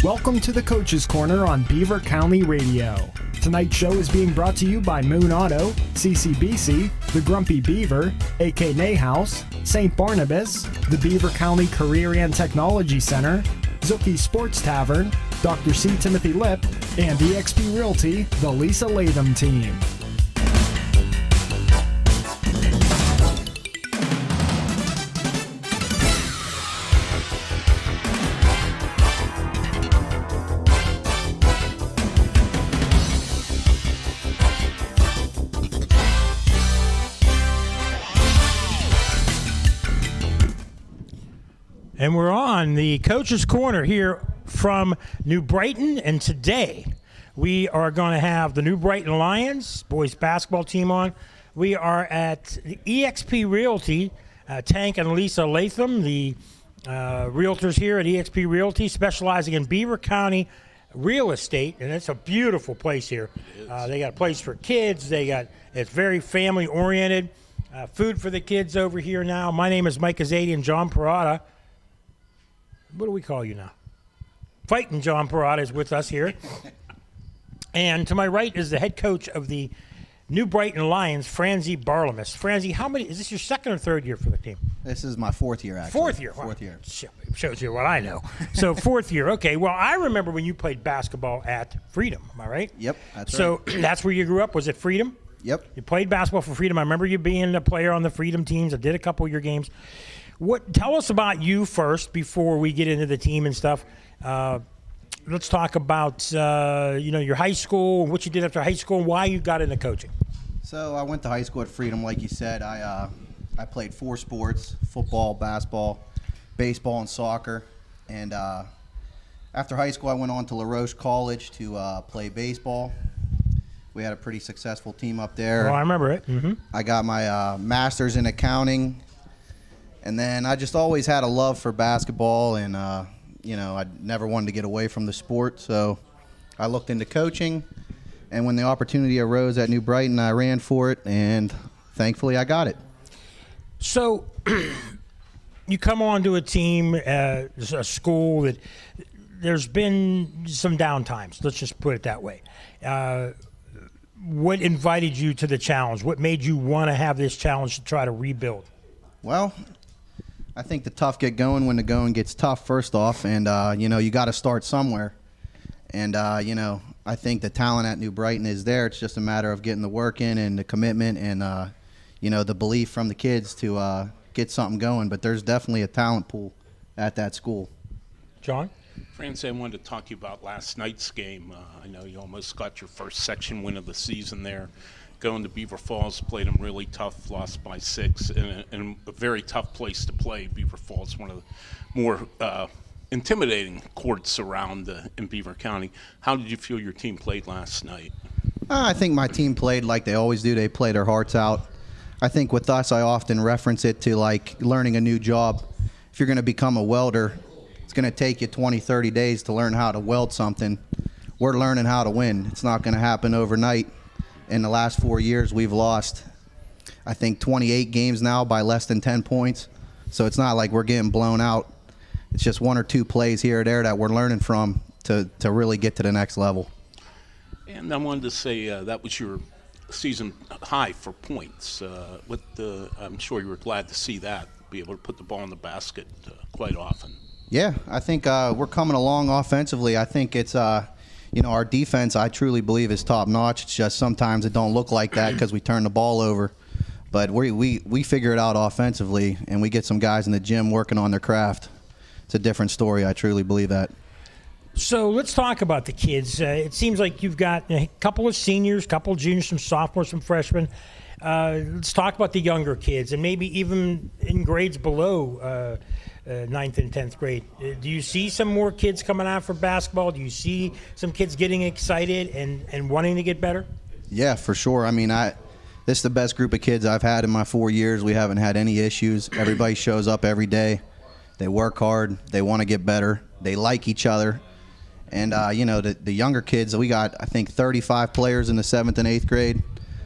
Welcome to the Coach's Corner on Beaver County Radio. Tonight's show is being brought to you by Moon Auto, CCBC, The Grumpy Beaver, AK Nayhouse, St. Barnabas, the Beaver County Career and Technology Center, Zuki Sports Tavern, Dr. C. Timothy Lip, and eXp Realty, the Lisa Lathom team. And we're on the Coach's Corner here from New Brighton, and today we are going to have the New Brighton Lions boys basketball team on. We are at the eXp Realty, Tank and Lisa Lathom, the realtors here at eXp Realty, specializing in Beaver County real estate, and it's a beautiful place here. They got a place for kids. It's very family oriented. Food for the kids over here now. My name is Mike Azadian, John Parada. What do we call you now? Fighting John Parada is with us here. And to my right is the head coach of the New Brighton Lions, Franzi Barlamus. Franzi, is this your second or third year for the team? This is my fourth year, actually. Fourth year? Fourth year. Shows you what I know. So fourth year. Okay, well, I remember when you played basketball at Freedom. Am I right? Yep, that's right. So that's where you grew up? Was it Freedom? Yep. You played basketball for Freedom. I remember you being a player on the Freedom teams. I did a couple of your games. Tell us about you first before we get into the team and stuff. Let's talk about your high school, what you did after high school, and why you got into coaching. So I went to high school at Freedom, like you said. I played 4 sports: football, basketball, baseball, and soccer. And after high school, I went on to LaRoche College to play baseball. We had a pretty successful team up there. Oh, I remember it. Mm-hmm. I got my master's in accounting. And then I just always had a love for basketball, and, I never wanted to get away from the sport. So I looked into coaching, and when the opportunity arose at New Brighton, I ran for it, and thankfully I got it. So you come on to a team, a school that there's been some down times. Let's just put it that way. What invited you to the challenge? What made you want to have this challenge to try to rebuild? Well, I think the tough get going when the going gets tough, first off, and, you got to start somewhere. And, I think the talent at New Brighton is there. It's just a matter of getting the work in and the commitment and, the belief from the kids to get something going. But there's definitely a talent pool at that school. John? Francie, I wanted to talk to you about last night's game. I know you almost got your first section win of the season there. Going to Beaver Falls, played them really tough, lost by 6, in a very tough place to play. Beaver Falls, one of the more intimidating courts around in Beaver County. How did you feel your team played last night? I think my team played like they always do. They play their hearts out. I think with us, I often reference it to like learning a new job. If you're going to become a welder, it's going to take you 20, 30 days to learn how to weld something. We're learning how to win. It's not going to happen overnight. In the last 4 years, we've lost, I think, 28 games now by less than 10 points. So it's not like we're getting blown out. It's just 1 or 2 plays here or there that we're learning from to really get to the next level. And I wanted to say that was your season high for points. I'm sure you were glad to see that, be able to put the ball in the basket quite often. Yeah, I think we're coming along offensively. I think it's our defense, I truly believe, is top-notch. It's just sometimes it don't look like that because we turn the ball over. But we figure it out offensively, and we get some guys in the gym working on their craft. It's a different story. I truly believe that. So let's talk about the kids. It seems like you've got a couple of seniors, couple of juniors, some sophomores, some freshmen. Let's talk about the younger kids, and maybe even in grades below 9th and 10th grade. Do you see some more kids coming out for basketball? Do you see some kids getting excited and wanting to get better? Yeah, for sure. I mean, this is the best group of kids I've had in my 4 years. We haven't had any issues. Everybody shows up every day. They work hard. They want to get better. They like each other. And, the younger kids, we got, I think, 35 players in the 7th and 8th grade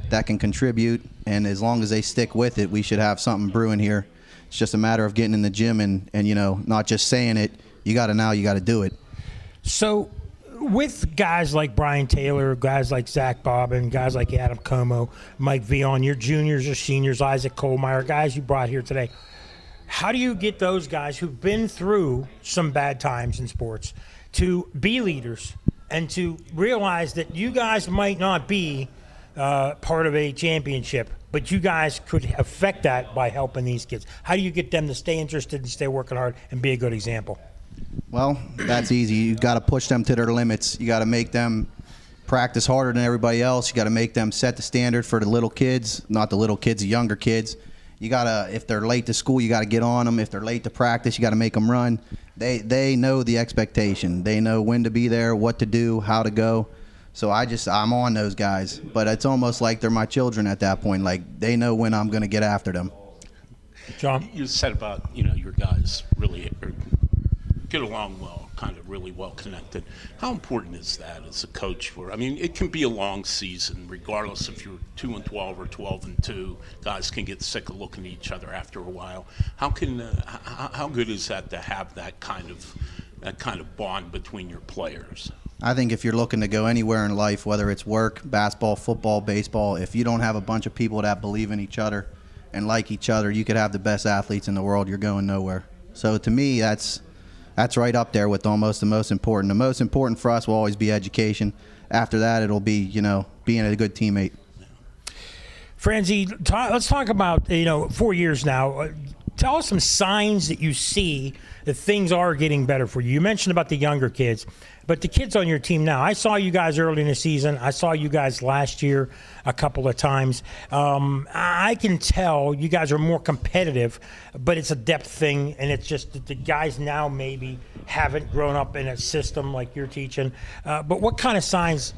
that can contribute. And as long as they stick with it, we should have something brewing here. It's just a matter of getting in the gym and not just saying it. You got to do it. So with guys like Brian Taylor, guys like Zach Bobbin, guys like Adam Como, Mike Vion, your juniors or seniors, Isaac Kohlmeyer, guys you brought here today, how do you get those guys who've been through some bad times in sports to be leaders and to realize that you guys might not be part of a championship, but you guys could affect that by helping these kids? How do you get them to stay interested and stay working hard and be a good example? Well, that's easy. You got to push them to their limits. You got to make them practice harder than everybody else. You got to make them set the standard for the little kids, not the little kids, the younger kids. You got to, if they're late to school, you got to get on them. If they're late to practice, you got to make them run. They know the expectation. They know when to be there, what to do, how to go. So I'm on those guys. But it's almost like they're my children at that point. Like, they know when I'm going to get after them. John? You said about, your guys really get along well, kind of really well connected. How important is that as a coach? It can be a long season, regardless if you're 2-12 or 12-2. Guys can get sick of looking at each other after a while. How good is that to have that kind of bond between your players? I think if you're looking to go anywhere in life, whether it's work, basketball, football, baseball, if you don't have a bunch of people that believe in each other and like each other, you could have the best athletes in the world. You're going nowhere. So to me, that's right up there with almost the most important. The most important for us will always be education. After that, it'll be, being a good teammate. Franzi, let's talk about, 4 years now. Tell us some signs that you see that things are getting better for you. You mentioned about the younger kids, but the kids on your team now. I saw you guys early in the season. I saw you guys last year a couple of times. I can tell you guys are more competitive, but it's a depth thing, and it's just that the guys now maybe haven't grown up in a system like you're teaching. But what kind of signs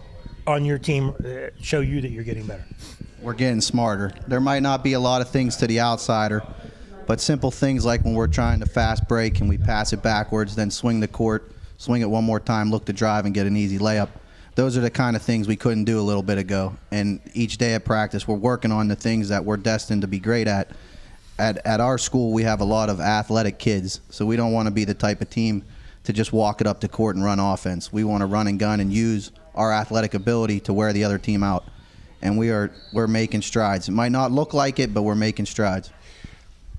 on your team show you that you're getting better? We're getting smarter. There might not be a lot of things to the outsider, but simple things like when we're trying to fast break and we pass it backwards, then swing the court, swing it one more time, look to drive, and get an easy layup. Those are the kind of things we couldn't do a little bit ago. And each day at practice, we're working on the things that we're destined to be great at. At our school, we have a lot of athletic kids, so we don't want to be the type of team to just walk it up the court and run offense. We want to run and gun and use our athletic ability to wear the other team out. And we're making strides. It might not look like it, but we're making strides.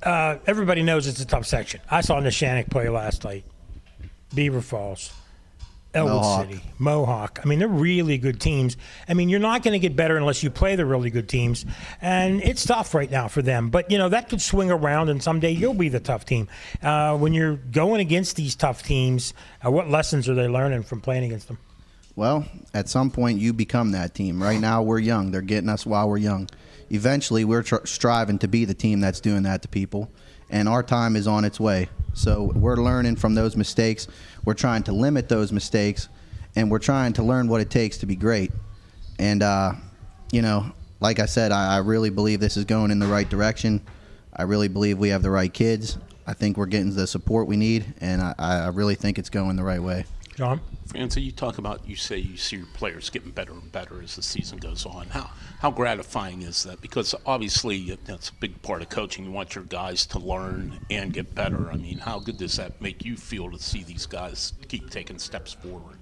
Everybody knows it's a tough section. I saw Neshannock play last night. Beaver Falls, Elwood City, Mohawk. They're really good teams. You're not going to get better unless you play the really good teams. And it's tough right now for them. But, that could swing around, and someday you'll be the tough team. When you're going against these tough teams, what lessons are they learning from playing against them? Well, at some point, you become that team. Right now, we're young. They're getting us while we're young. Eventually, we're striving to be the team that's doing that to people, and our time is on its way. So we're learning from those mistakes. We're trying to limit those mistakes, and we're trying to learn what it takes to be great. And, like I said, I really believe this is going in the right direction. I really believe we have the right kids. I think we're getting the support we need, and I really think it's going the right way. John? Francis, you say you see your players getting better and better as the season goes on. How gratifying is that? Because obviously that's a big part of coaching. You want your guys to learn and get better. How good does that make you feel to see these guys keep taking steps forward?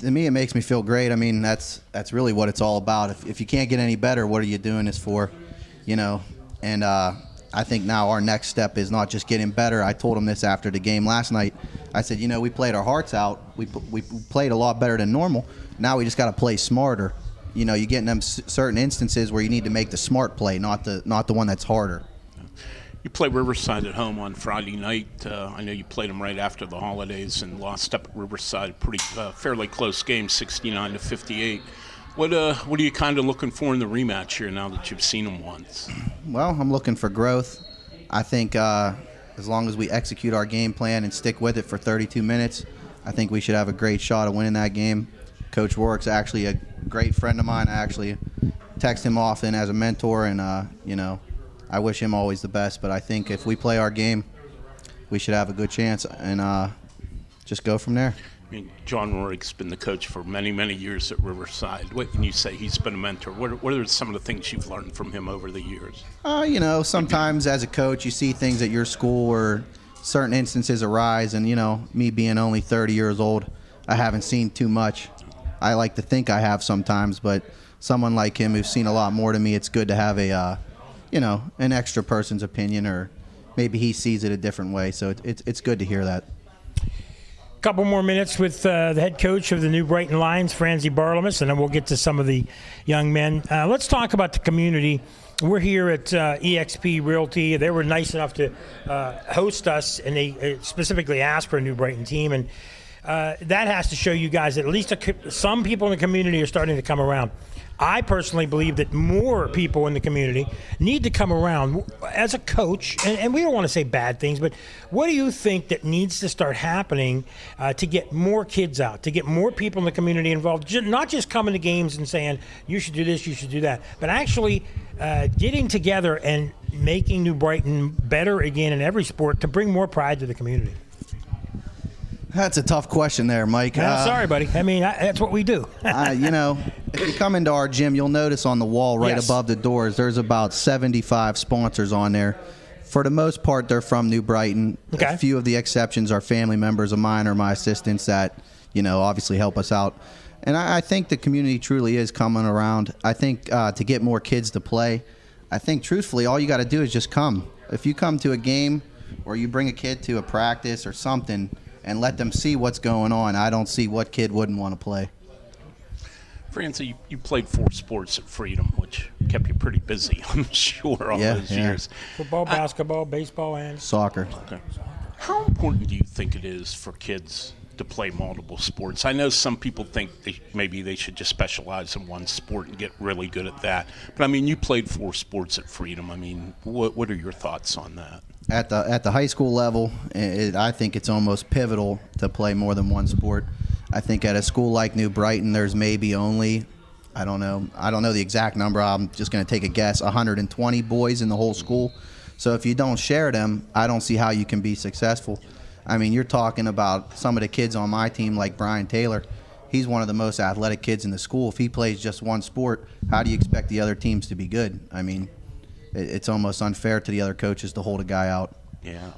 To me, it makes me feel great. That's really what it's all about. If you can't get any better, what are you doing this for? And I think now our next step is not just getting better. I told them this after the game last night. I said, we played our hearts out. We played a lot better than normal. Now we just got to play smarter. You get in them certain instances where you need to make the smart play, not the one that's harder. You play Riverside at home on Friday night. I know you played them right after the holidays and lost up at Riverside. Fairly close game, 69-58. What are you kind of looking for in the rematch here now that you've seen them once? Well, I'm looking for growth. I think as long as we execute our game plan and stick with it for 32 minutes, I think we should have a great shot of winning that game. Coach Rorick's actually a great friend of mine. I actually text him often as a mentor, and I wish him always the best. But I think if we play our game, we should have a good chance and just go from there. John Rorick's been the coach for many, many years at Riverside. What can you say? He's been a mentor. What are some of the things you've learned from him over the years? Sometimes as a coach, you see things at your school where certain instances arise, and me being only 30 years old, I haven't seen too much. I like to think I have sometimes, but someone like him who's seen a lot more to me, it's good to have a, an extra person's opinion, or maybe he sees it a different way. So it's good to hear that. Couple more minutes with the head coach of the New Brighton Lions, Franzi Barlamus, and then we'll get to some of the young men. Let's talk about the community. We're here at EXP Realty. They were nice enough to host us, and they specifically asked for a New Brighton team. And that has to show you guys that at least some people in the community are starting to come around. I personally believe that more people in the community need to come around. As a coach, and we don't want to say bad things, but what do you think that needs to start happening to get more kids out, to get more people in the community involved, not just coming to games and saying, you should do this, you should do that, but actually getting together and making New Brighton better again in every sport to bring more pride to the community? That's a tough question there, Mike. Sorry, buddy. I mean, that's what we do. If you come into our gym, you'll notice on the wall right above the doors, there's about 75 sponsors on there. For the most part, they're from New Brighton. Okay. A few of the exceptions are family members of mine or my assistants that, obviously help us out. And I think the community truly is coming around. I think to get more kids to play, I think truthfully all you got to do is just come. If you come to a game or you bring a kid to a practice or something and let them see what's going on, I don't see what kid wouldn't want to play. Francie, you played 4 sports at Freedom, which kept you pretty busy, I'm sure, all those years. Football, basketball, baseball, and soccer. Okay. How important do you think it is for kids to play multiple sports? I know some people think maybe they should just specialize in one sport and get really good at that. But, I mean, you played 4 sports at Freedom. I mean, what are your thoughts on that? At the high school level, I think it's almost pivotal to play more than one sport. I think at a school like New Brighton, there's maybe only, I don't know the exact number, I'm just going to take a guess, 120 boys in the whole school. So if you don't share them, I don't see how you can be successful. I mean, you're talking about some of the kids on my team like Brian Taylor. He's one of the most athletic kids in the school. If he plays just one sport, how do you expect the other teams to be good? I mean, it's almost unfair to the other coaches to hold a guy out. Yeah.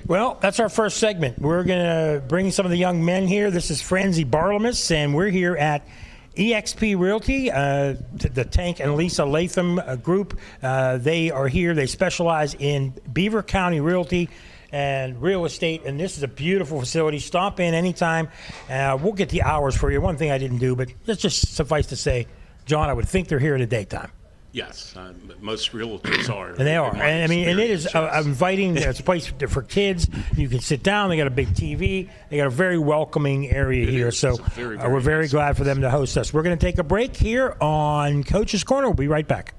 Well, that's our first segment. We're going to bring some of the young men here. This is Franzi Barlamus, and we're here at EXP Realty, the Tank and Lisa Lathom group. They are here. They specialize in Beaver County Realty and real estate, and this is a beautiful facility. Stop in anytime. We'll get the hours for you. One thing I didn't do, but let's just suffice to say, John, I would think they're here in the daytime. Yes, most realtors are. And they are. And I mean, and it is inviting. It's a place for kids. You can sit down. They got a big TV. They got a very welcoming area here. So we're very glad for them to host us. We're going to take a break here on Coach's Corner. We'll be right back.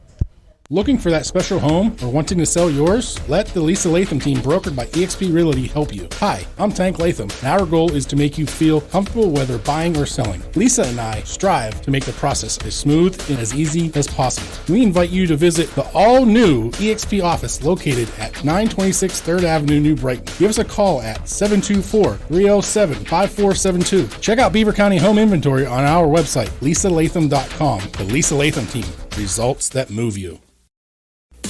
Looking for that special home or wanting to sell yours? Let the Lisa Lathom team, brokered by eXp Realty, help you. Hi, I'm Tank Lathom, and our goal is to make you feel comfortable whether buying or selling. Lisa and I strive to make the process as smooth and as easy as possible. We invite you to visit the all-new eXp office located at 926 3rd Avenue, New Brighton. Give us a call at 724-307-5472. Check out Beaver County home inventory on our website, lisalathom.com. The Lisa Lathom team, results that move you.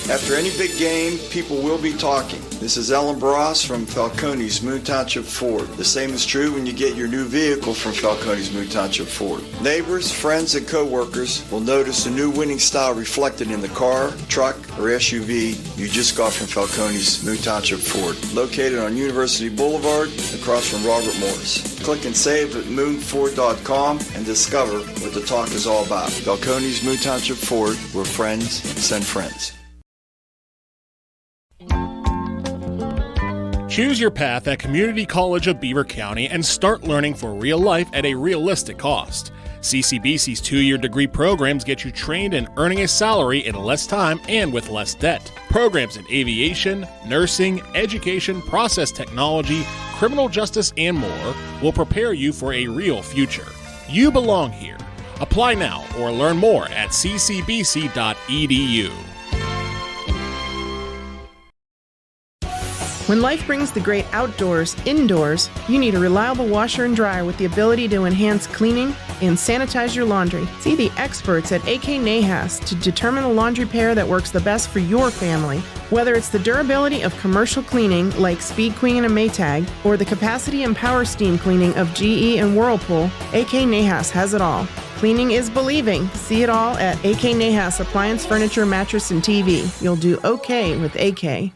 After any big game, people will be talking. This is Ellen Barras from Falcone's Moon Township Ford. The same is true when you get your new vehicle from Falcone's Moon Township Ford. Neighbors, friends, and co-workers will notice the new winning style reflected in the car, truck, or SUV you just got from Falcone's Moon Township Ford. Located on University Boulevard, across from Robert Morris. Click and save at moonford.com and discover what the talk is all about. Falcone's Moon Township Ford, where friends send friends. Choose your path at Community College of Beaver County and start learning for real life at a realistic cost. CCBC's 2-year degree programs get you trained and earning a salary in less time and with less debt. Programs in aviation, nursing, education, process technology, criminal justice, and more will prepare you for a real future. You belong here. Apply now or learn more at ccbc.edu. When life brings the great outdoors indoors, you need a reliable washer and dryer with the ability to enhance cleaning and sanitize your laundry. See the experts at AK Nahas to determine a laundry pair that works the best for your family. Whether it's the durability of commercial cleaning like Speed Queen and Maytag, or the capacity and power steam cleaning of GE and Whirlpool, AK Nahas has it all. Cleaning is believing. See it all at AK Nahas Appliance, Furniture, Mattress, and TV. You'll do okay with AK.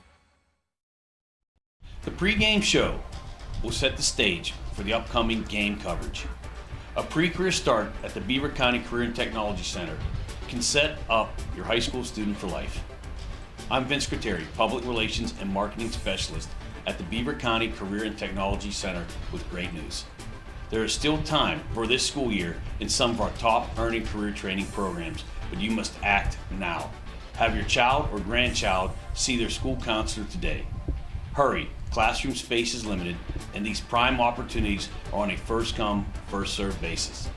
The pregame show will set the stage for the upcoming game coverage. A pre-career start at the Beaver County Career and Technology Center can set up your high school student for life. I'm Vince Crateri, Public Relations and Marketing Specialist at the Beaver County Career and Technology Center with great news. There is still time for this school year in some of our top earning career training programs, but you must act now. Have your child or grandchild see their school counselor today. Hurry, classroom space is limited, and these prime opportunities are on a first-come, first-served basis.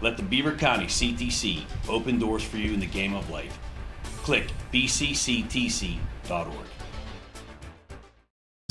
Let the Beaver County CTC open doors for you in the game of life. Click bcctc.org.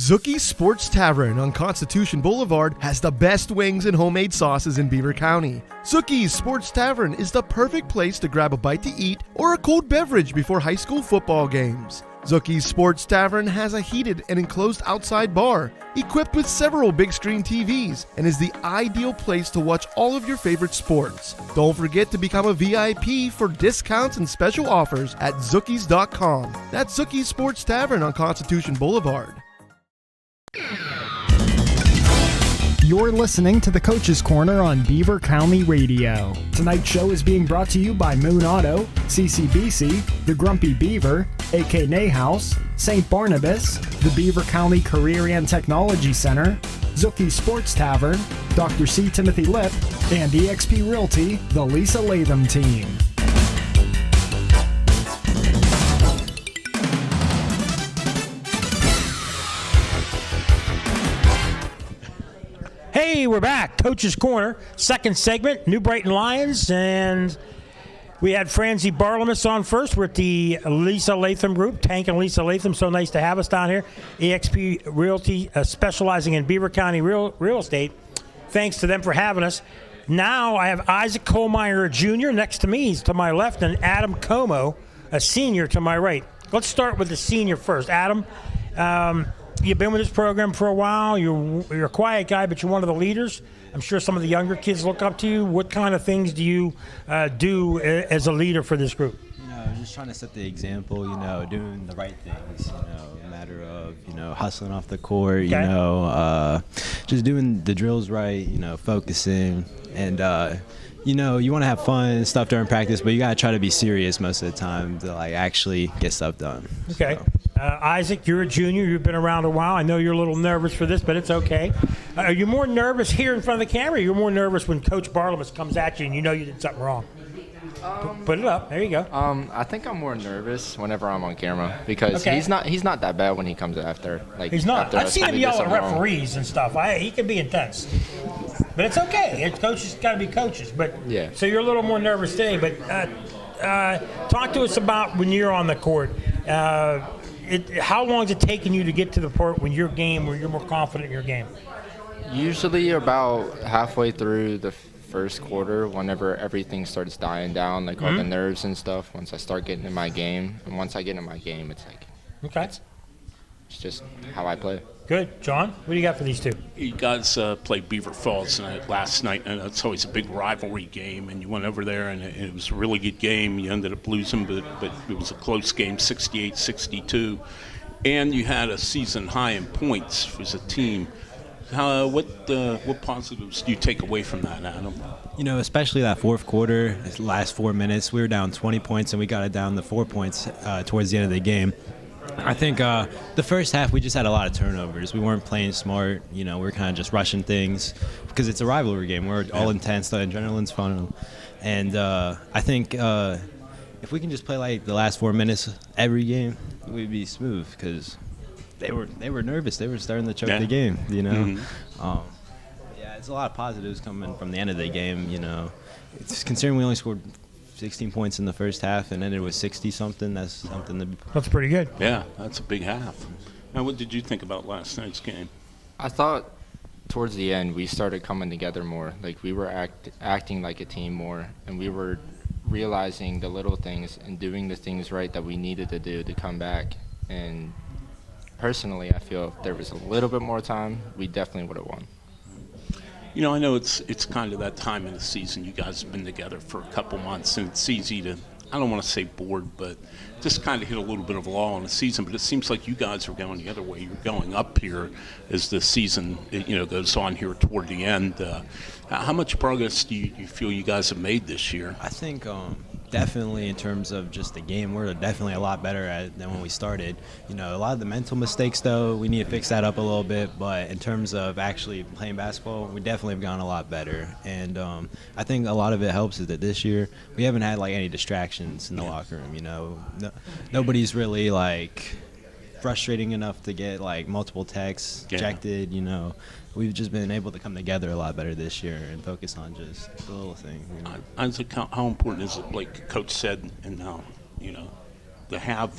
Zookie's Sports Tavern on Constitution Boulevard has the best wings and homemade sauces in Beaver County. Zookie's Sports Tavern is the perfect place to grab a bite to eat or a cold beverage before high school football games. Zookie's Sports Tavern has a heated and enclosed outside bar, equipped with several big screen TVs, and is the ideal place to watch all of your favorite sports. Don't forget to become a VIP for discounts and special offers at Zookies.com. That's Zookie's Sports Tavern on Constitution Boulevard. You're listening to the Coach's Corner on Beaver County Radio. Tonight's show is being brought to you by Moon Auto, CCBC, The Grumpy Beaver, AK Nahas, St. Barnabas, the Beaver County Career and Technology Center, Zookie's Sports Tavern, Dr. C. Timothy Lip, and eXp Realty, the Lisa Lathom team. Hey, we're back. Coach's Corner, second segment, New Brighton Lions, and we had Francie Barlamus on first. We're at the Lisa Lathom Group, Tank and Lisa Lathom. So nice to have us down here. eXp Realty, specializing in Beaver County real estate. Thanks to them for having us. Now I have Isaac Kohlmeyer Jr. next to me. He's to my left, and Adam Como, a senior, to my right. Let's start with the senior first. Adam, you've been with this program for a while. You're a quiet guy, but you're one of the leaders. I'm sure some of the younger kids look up to you. What kind of things do you do as a leader for this group? Just trying to set the example, doing the right things, a matter of, hustling off the court, just doing the drills right, focusing. And, you want to have fun and stuff during practice, but you got to try to be serious most of the time to, actually get stuff done. Okay. So. Isaac, you're a junior. You've been around a while. I know you're a little nervous for this, but it's okay. Are you more nervous here in front of the camera, or you're more nervous when Coach Barlamus comes at you and you know you did something wrong? Put it up. There you go. I think I'm more nervous whenever I'm on camera because he's not that bad when he comes after. He's not. I've seen him yell at referees and stuff. He can be intense. But it's okay. Coaches got to be coaches. But yeah. So you're a little more nervous today. But talk to us about when you're on the court. How long is it taking you to get to the part when you're more confident in your game? Usually about halfway through the first quarter, whenever everything starts dying down, all the nerves and stuff. Once I start getting in my game, and once I get in my game, it's it's just how I play. Good. John, what do you got for these two? You guys played Beaver Falls last night, and it's always a big rivalry game, and you went over there, and it was a really good game. You ended up losing, but it was a close game, 68-62, and you had a season high in points as a team. What positives do you take away from that, Adam? Especially that fourth quarter, the last 4 minutes, we were down 20 points, and we got it down to 4 points towards the end of the game. I think the first half we just had a lot of turnovers. We weren't playing smart. We were kind of just rushing things because it's a rivalry game. We're all intense. The adrenaline's fun. And I think if we can just play the last 4 minutes every game, we'd be smooth because they were nervous. They were starting to choke the game, Mm-hmm. It's a lot of positives coming from the end of the game, It's considering we only scored 16 points in the first half and ended with 60-something. That's something That's pretty good. Yeah, that's a big half. Now, what did you think about last night's game? I thought towards the end, we started coming together more. Like, we were acting like a team more, and we were realizing the little things and doing the things right that we needed to do to come back. And personally, I feel if there was a little bit more time, we definitely would have won. You know, I know it's kind of that time in the season. You guys have been together for a couple months, and it's easy to, I don't want to say bored, but just kind of hit a little bit of a lull in the season. But it seems like you guys are going the other way. You're going up here as the season, goes on here toward the end. How much progress do you feel you guys have made this year? I think definitely in terms of just the game, we're definitely a lot better at it than when we started. A lot of the mental mistakes, though, we need to fix that up a little bit. But in terms of actually playing basketball, we definitely have gone a lot better. And I think a lot of it helps is that this year we haven't had, any distractions in the locker room, nobody's really, frustrating enough to get, multiple texts rejected, We've just been able to come together a lot better this year and focus on just the little things. How important is it, like Coach said, and now, to have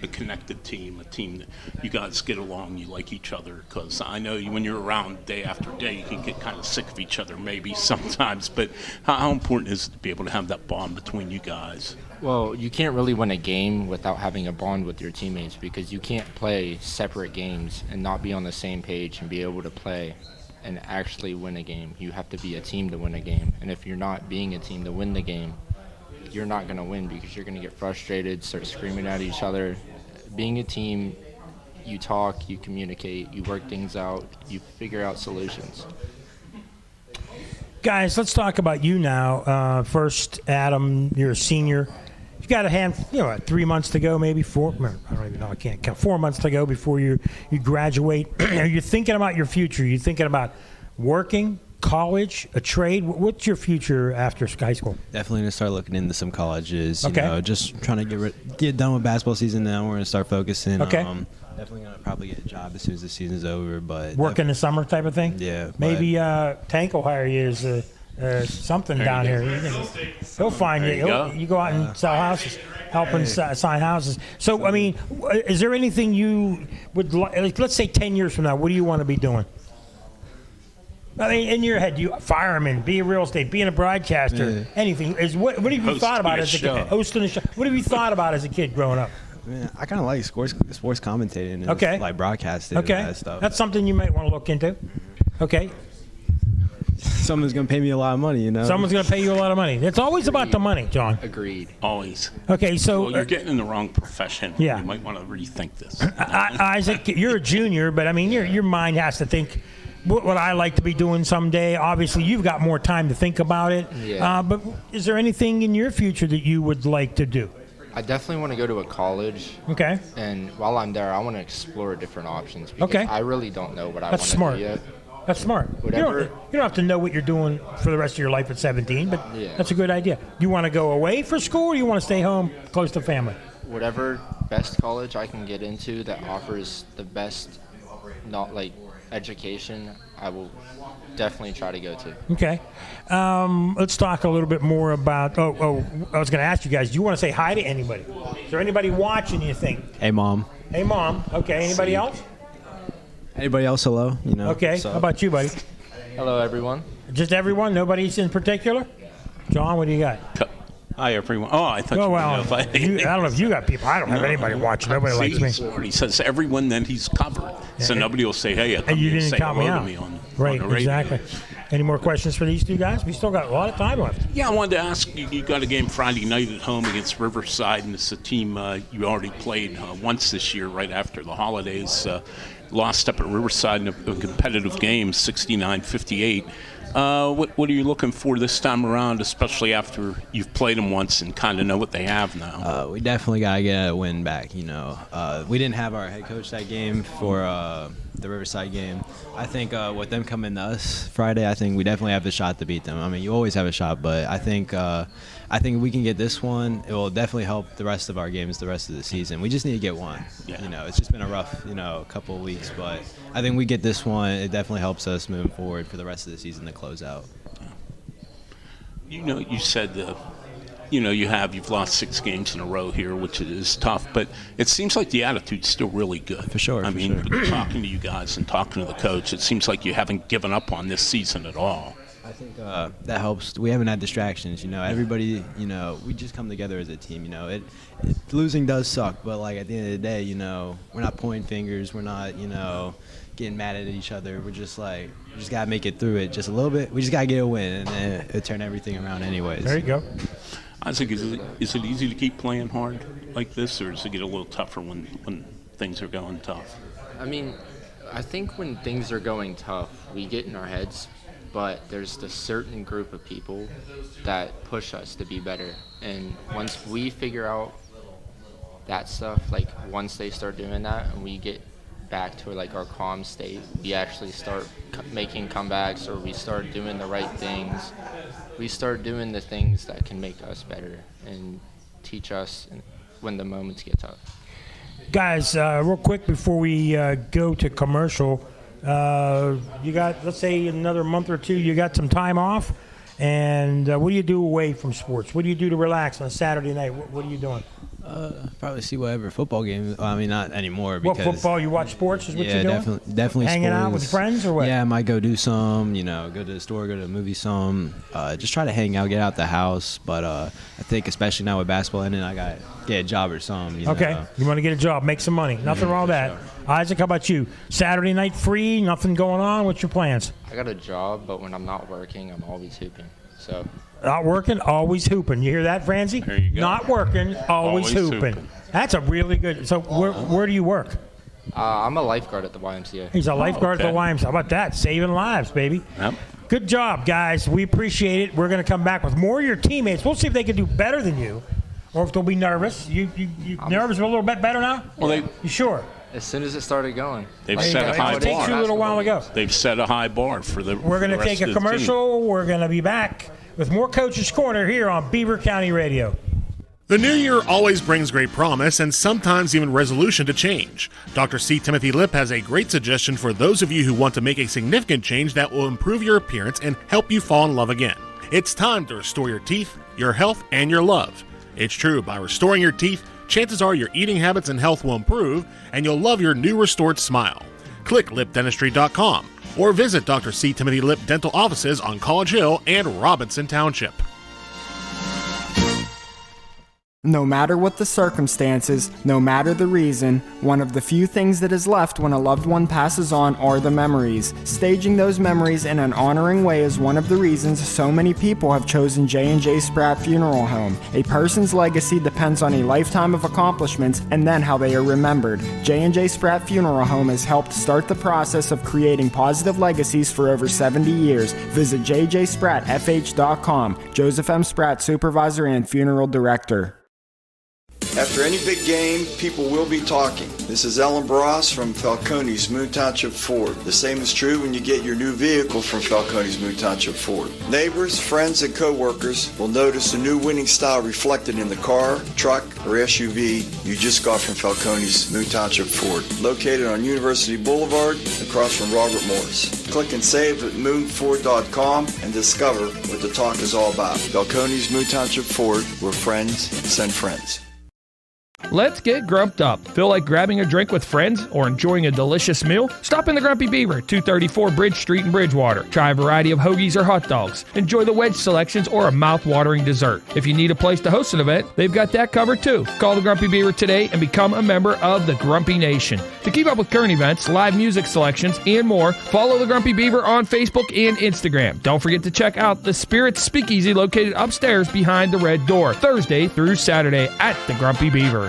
a connected team, a team that you guys get along, you like each other? Because I know when you're around day after day, you can get kind of sick of each other maybe sometimes. But how important is it to be able to have that bond between you guys? Well, you can't really win a game without having a bond with your teammates, because you can't play separate games and not be on the same page and be able to play and actually win a game. You have to be a team to win a game. And if you're not being a team to win the game, you're not going to win, because you're going to get frustrated, start screaming at each other. Being a team, you talk, you communicate, you work things out, you figure out solutions. Guys, let's talk about you now. First, Adam, you're a senior. You've got 3 months to go, maybe 4. I don't even know. I can't count. 4 months to go before you graduate. Are you thinking about your future? Are you thinking about working, college, a trade? What's your future after high school? Definitely going to start looking into some colleges. Okay. Just trying to get done with basketball season now. We're going to start focusing. Okay. Definitely going to probably get a job as soon as the season's over. But work in the summer type of thing? Yeah. Maybe Tank will hire you as something down here. He'll find you. You go out and sell houses, helping sign houses. So, I mean, is there anything you would like, let's say 10 years from now, what do you want to be doing? I mean, in your head, you fireman, be a real estate, being a broadcaster, anything. What have you thought about as a kid? Hosting a show. What have you thought about as a kid growing up? Man, I kind of like sports commentating and like broadcasting and that stuff. That's something you might want to look into. Okay. Someone's going to pay me a lot of money, Someone's going to pay you a lot of money. It's always about the money, John. Agreed. Always. Okay, so... Well, you're getting in the wrong profession. Yeah. You might want to rethink this. Isaac, you're a junior, but, I mean, your mind has to think, what I like to be doing someday. Obviously, you've got more time to think about it. Yeah. But is there anything in your future that you would like to do? I definitely want to go to a college. Okay. And while I'm there, I want to explore different options, because I really don't know what I want to do yet. That's smart. You don't have to know what you're doing for the rest of your life at 17, but that's a good idea. You want to go away for school, or you want to stay home close to family? Whatever best college I can get into that offers the best, education, I will definitely try to go to. Okay. Let's talk a little bit more about, I was going to ask you guys, do you want to say hi to anybody? Is there anybody watching, you think? Hey, Mom. Hey, Mom. Okay. Anybody else? Anybody else, hello? Okay. So. How about you, buddy? Hello, everyone. Just everyone? Nobody's in particular? John, what do you got? Hi, everyone. Oh, I thought I don't know if you got people. I don't have anybody watching. Nobody likes me. He says everyone, then he's covered. So nobody will say, hey, you didn't say count me hello out. to me on Right, the radio. Exactly. Any more questions for these two guys? We still got a lot of time left. Yeah, I wanted to ask you, you got a game Friday night at home against Riverside, and it's a team you already played once this year right after the holidays. Lost up at Riverside in a competitive game, 69-58. What are you looking for this time around, especially after you've played them once and kind of know what they have now? We definitely got to get a win back, We didn't have our head coach that game for the Riverside game. I think with them coming to us Friday, I think we definitely have the shot to beat them. I mean, you always have a shot, but I think if we can get this one, it will definitely help the rest of our games the rest of the season. We just need to get one. Yeah. It's just been a rough, couple of weeks, but I think we get this one, it definitely helps us moving forward for the rest of the season to close out. You said you've lost 6 games in a row here, which is tough, but it seems like the attitude's still really good. For sure. Talking to you guys and talking to the coach, it seems like you haven't given up on this season at all. I think that helps. We haven't had distractions. Everybody, we just come together as a team. Losing does suck, but like at the end of the day, we're not pointing fingers. We're not, getting mad at each other. We're just like, we just gotta make it through it just a little bit. We just gotta get a win, and then it'll turn everything around anyways. There you go. Isaac, is it easy to keep playing hard like this, or does it get a little tougher when things are going tough? I think when things are going tough, we get in our heads, but there's this certain group of people that push us to be better. And once we figure out that stuff, like once they start doing that and we get back to like our calm state, we actually start making comebacks, or we start doing the right things. We start doing the things that can make us better and teach us when the moments get tough. Guys, real quick before we go to commercial, you got, let's say, another month or two, you got some time off, and what do you do away from sports? What do you do to relax on a Saturday night? What are you doing? Probably see whatever football game. Not anymore. Because, what football? You watch sports? Is what you're doing? Definitely. Hanging out with friends or what? Yeah, I might go do some. Go to the store, go to the movie some. Just try to hang out, get out the house. But I think especially now with basketball ending, I got to get a job or something. Okay, you want to get a job, make some money. Nothing wrong with that. Sure. Isaac, how about you? Saturday night free, nothing going on. What's your plans? I got a job, but when I'm not working, I'm always hooping. So. Not working, always hooping. You hear that, Francie? There you go. Not working, always hooping. That's a really good. So where do you work? I'm a lifeguard at the YMCA. He's a lifeguard at the YMCA. How about that? Saving lives, baby. Yep. Good job, guys. We appreciate it. We're going to come back with more of your teammates. We'll see if they can do better than you, or if they'll be nervous. You nervous a little bit better now? Well, you sure? As soon as it started going. They've set a high bar. It takes you a little while ago. They've set a high bar for the. We're going to take a commercial. We're going to be back with more Coach's Corner here on Beaver County Radio. The new year always brings great promise and sometimes even resolution to change. Dr. C. Timothy Lip has a great suggestion for those of you who want to make a significant change that will improve your appearance and help you fall in love again. It's time to restore your teeth, your health, and your love. It's true, by restoring your teeth, chances are your eating habits and health will improve, and you'll love your new restored smile. Click lipdentistry.com or visit Dr. C. Timothy Lip dental offices on College Hill and Robinson Township. No matter what the circumstances, no matter the reason, one of the few things that is left when a loved one passes on are the memories. Staging those memories in an honoring way is one of the reasons so many people have chosen J&J Spratt Funeral Home. A person's legacy depends on a lifetime of accomplishments and then how they are remembered. J&J Spratt Funeral Home has helped start the process of creating positive legacies for over 70 years. Visit jjsprattfh.com. Joseph M. Spratt, Supervisor and Funeral Director. After any big game, people will be talking. This is Ellen Bross from Falcone's Moon Township Ford. The same is true when you get your new vehicle from Falcone's Moon Township Ford. Neighbors, friends, and co-workers will notice the new winning style reflected in the car, truck, or SUV you just got from Falcone's Moon Township Ford. Located on University Boulevard across from Robert Morris. Click and save at moonford.com and discover what the talk is all about. Falcone's Moon Township Ford, where friends send friends. Let's get grumped up. Feel like grabbing a drink with friends or enjoying a delicious meal? Stop in the Grumpy Beaver, 234 Bridge Street in Bridgewater. Try a variety of hoagies or hot dogs. Enjoy the wedge selections or a mouth-watering dessert. If you need a place to host an event, they've got that covered too. Call the Grumpy Beaver today and become a member of the Grumpy Nation. To keep up with current events, live music selections, and more, follow the Grumpy Beaver on Facebook and Instagram. Don't forget to check out the Spirit Speakeasy located upstairs behind the red door, Thursday through Saturday at the Grumpy Beaver.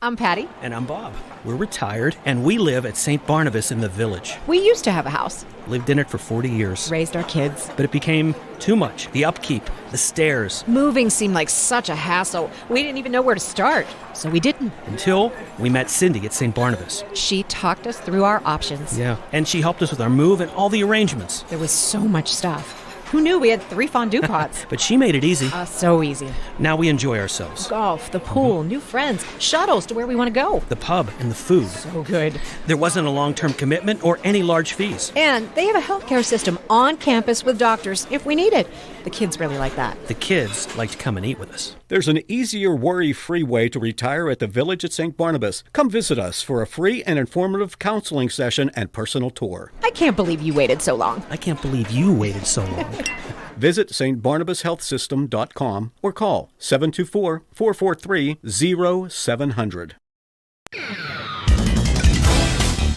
I'm Patty. And I'm Bob. We're retired, and we live at St. Barnabas in the Village. We used to have a house. Lived in it for 40 years. Raised our kids. But it became too much. The upkeep, the stairs. Moving seemed like such a hassle. We didn't even know where to start, so we didn't. Until we met Cindy at St. Barnabas. She talked us through our options. Yeah, and she helped us with our move and all the arrangements. There was so much stuff. Who knew we had 3 fondue pots? But she made it easy. So easy. Now we enjoy ourselves. Golf, the pool, new friends, shuttles to where we want to go. The pub and the food. So good. There wasn't a long-term commitment or any large fees. And they have a healthcare system on campus with doctors if we need it. The kids really like that. The kids like to come and eat with us. There's an easier, worry-free way to retire at the Village at St. Barnabas. Come visit us for a free and informative counseling session and personal tour. I can't believe you waited so long. I can't believe you waited so long. Visit stbarnabashealthsystem.com or call 724-443-0700.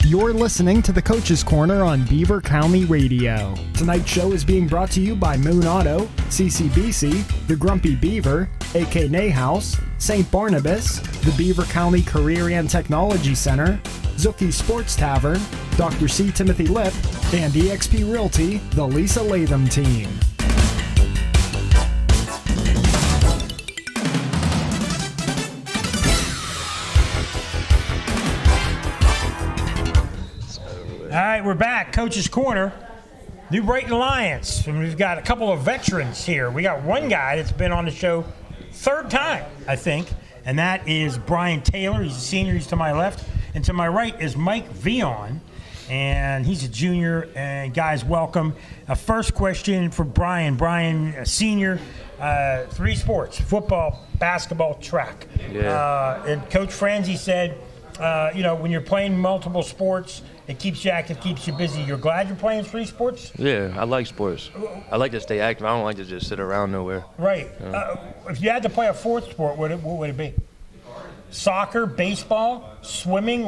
You're listening to the Coach's Corner on Beaver County Radio. Tonight's show is being brought to you by Moon Auto, CCBC, The Grumpy Beaver, AK Nayhouse, St. Barnabas, the Beaver County Career and Technology Center, Zuki Sports Tavern, Dr. C. Timothy Lip, and eXp Realty, the Lisa Lathom team. All right, we're back. Coach's Corner, New Brighton Lions. And we've got a couple of veterans here. We got one guy that's been on the show third time, I think, and that is Brian Taylor. He's a senior. He's to my left. And to my right is Mike Vion, and he's a junior. And guys, welcome. First question for Brian. Brian, a senior, 3 sports, football, basketball, track. Yeah. And Coach Franzi said, when you're playing multiple sports, it keeps you active, keeps you busy. You're glad you're playing 3 sports? Yeah, I like sports. I like to stay active. I don't like to just sit around nowhere. Right. If you had to play a 4th sport, what would it be? Soccer, baseball, swimming,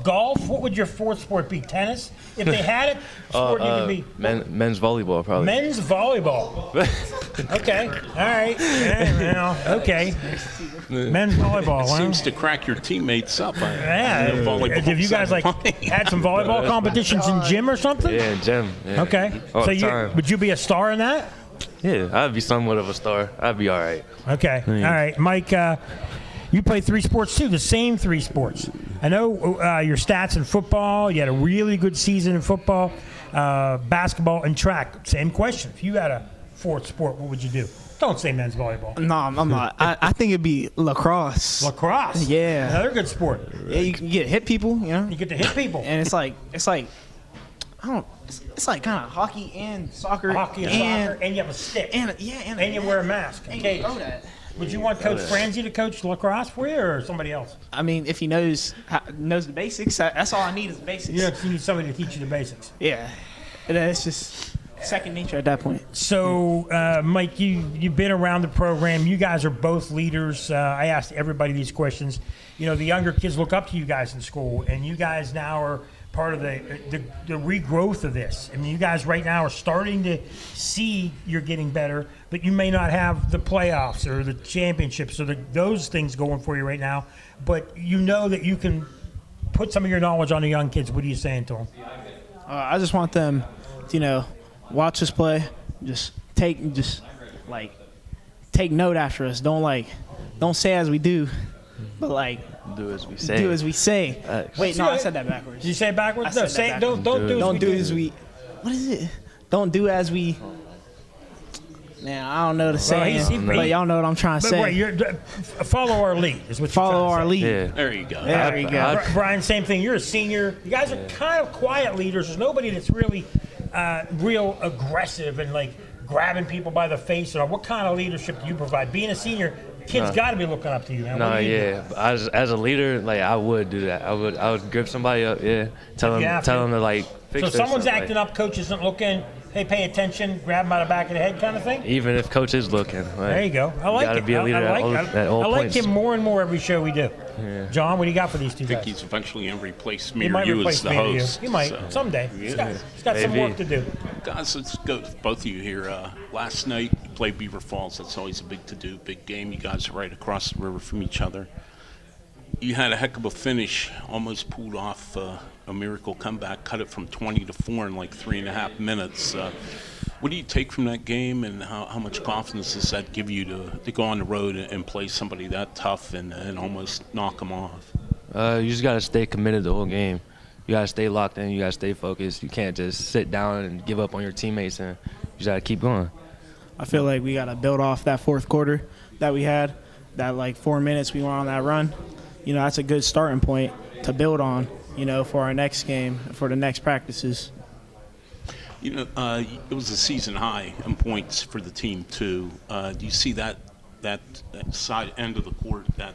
golf? What would your 4th sport be? Tennis? If they had it, sport you could be. Men's volleyball, probably. Men's volleyball. Okay. All right. Okay. Men's volleyball. It seems to crack your teammates up. Yeah. Have you guys had some volleyball competitions in gym or something? Yeah, in gym. Yeah. Okay. All So the time. would you be a star in that? Yeah, I'd be somewhat of a star. I'd be all right. Okay. Yeah. All right. Mike, you play 3 sports too, the same 3 sports. I know your stats in football. You had a really good season in football, basketball, and track. Same question. If you had a 4th sport, what would you do? Don't say men's volleyball. No, I'm not. I think it'd be lacrosse. Lacrosse? Yeah. Another good sport. Yeah, you can get hit people, You get to hit people. And it's like it's like kind of hockey and soccer. Hockey and soccer, and you have a stick. And you wear a mask. And you throw that. Would you want Coach Franzi to coach lacrosse for you or somebody else? I mean, if he knows the basics, that's all I need is the basics. You need somebody to teach you the basics. Yeah. And then it's just second nature at that point. So, Mike, you've been around the program. You guys are both leaders. I asked everybody these questions. The younger kids look up to you guys in school, and you guys now are part of the regrowth of this. I mean, you guys right now are starting to see you're getting better, but you may not have the playoffs or the championships or those things going for you right now. But you know that you can put some of your knowledge on the young kids. What are you saying to them? I just want them to, watch us play. Just take note after us. Don't say as we do, but do as we say. Do as we say. Wait, no, I said that backwards. Did you say it backwards? I No, said say that don't backwards. do as we. What is it? Don't do as we. Man, I don't know the saying, but y'all know what I'm trying to say. Right, follow our lead is what you're Follow our trying to lead. say. Yeah. There you go. There you go. Brian, same thing. You're a senior. You guys are kind of quiet leaders. There's nobody that's really real aggressive and grabbing people by the face. Or what kind of leadership do you provide? Being a senior, kids got to be looking up to you, man. No, yeah. As a leader, I would do that. I would grip somebody up, tell them to fix So if someone's stuff, acting up, coach isn't looking. Hey, pay attention. Grab them by the back of the head, kind of thing. Even if coach is looking. There you go. I like you gotta it. be a leader at all I like points. him more and more every show we do. Yeah. John, what do you got for these two I think guys? he's eventually going to replace me He or might you replace as the me or you. host. He might so. someday. He's got some Maybe. work to do. Guys, let's go with both of you here. Last night, you played Beaver Falls. That's always a big to-do, big game. You guys are right across the river from each other. You had a heck of a finish, almost pulled off a miracle comeback, cut it from 20 to 4 in 3.5 minutes. What do you take from that game, and how much confidence does that give you to go on the road and play somebody that tough and almost knock them off? You just got to stay committed the whole game. You got to stay locked in. You got to stay focused. You can't just sit down and give up on your teammates, and you just got to keep going. I feel like we got to build off that 4th quarter that we had, that 4 minutes we were on that run. That's a good starting point to build on, for our next game, for the next practices. You know, it was a season high in points for the team too. Do you see that side end of the court, that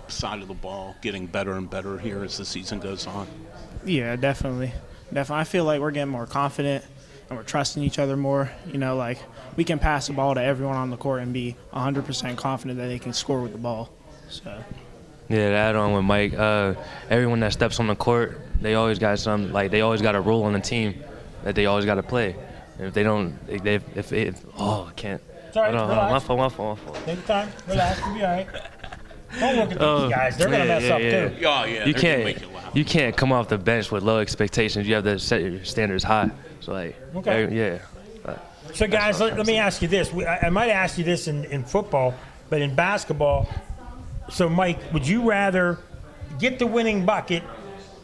side of the ball, getting better and better here as the season goes on? Yeah, definitely. I feel like we're getting more confident and we're trusting each other more. You know, like we can pass the ball to everyone on the court and be 100% confident that they can score with the ball. So. Yeah, to add on with Mike, everyone that steps on the court, they always got they always got a role on the team that they always got to play. And if they don't, I can't. It's all right, relax. My fault. Take your time, relax, you'll be all right. Don't look at these guys, they're going to mess up too. Oh, yeah, you can't come off the bench with low expectations. You have to set your standards high. So, Okay. So, guys, let me ask you this. I might ask you this in football, but in basketball, so, Mike, would you rather get the winning bucket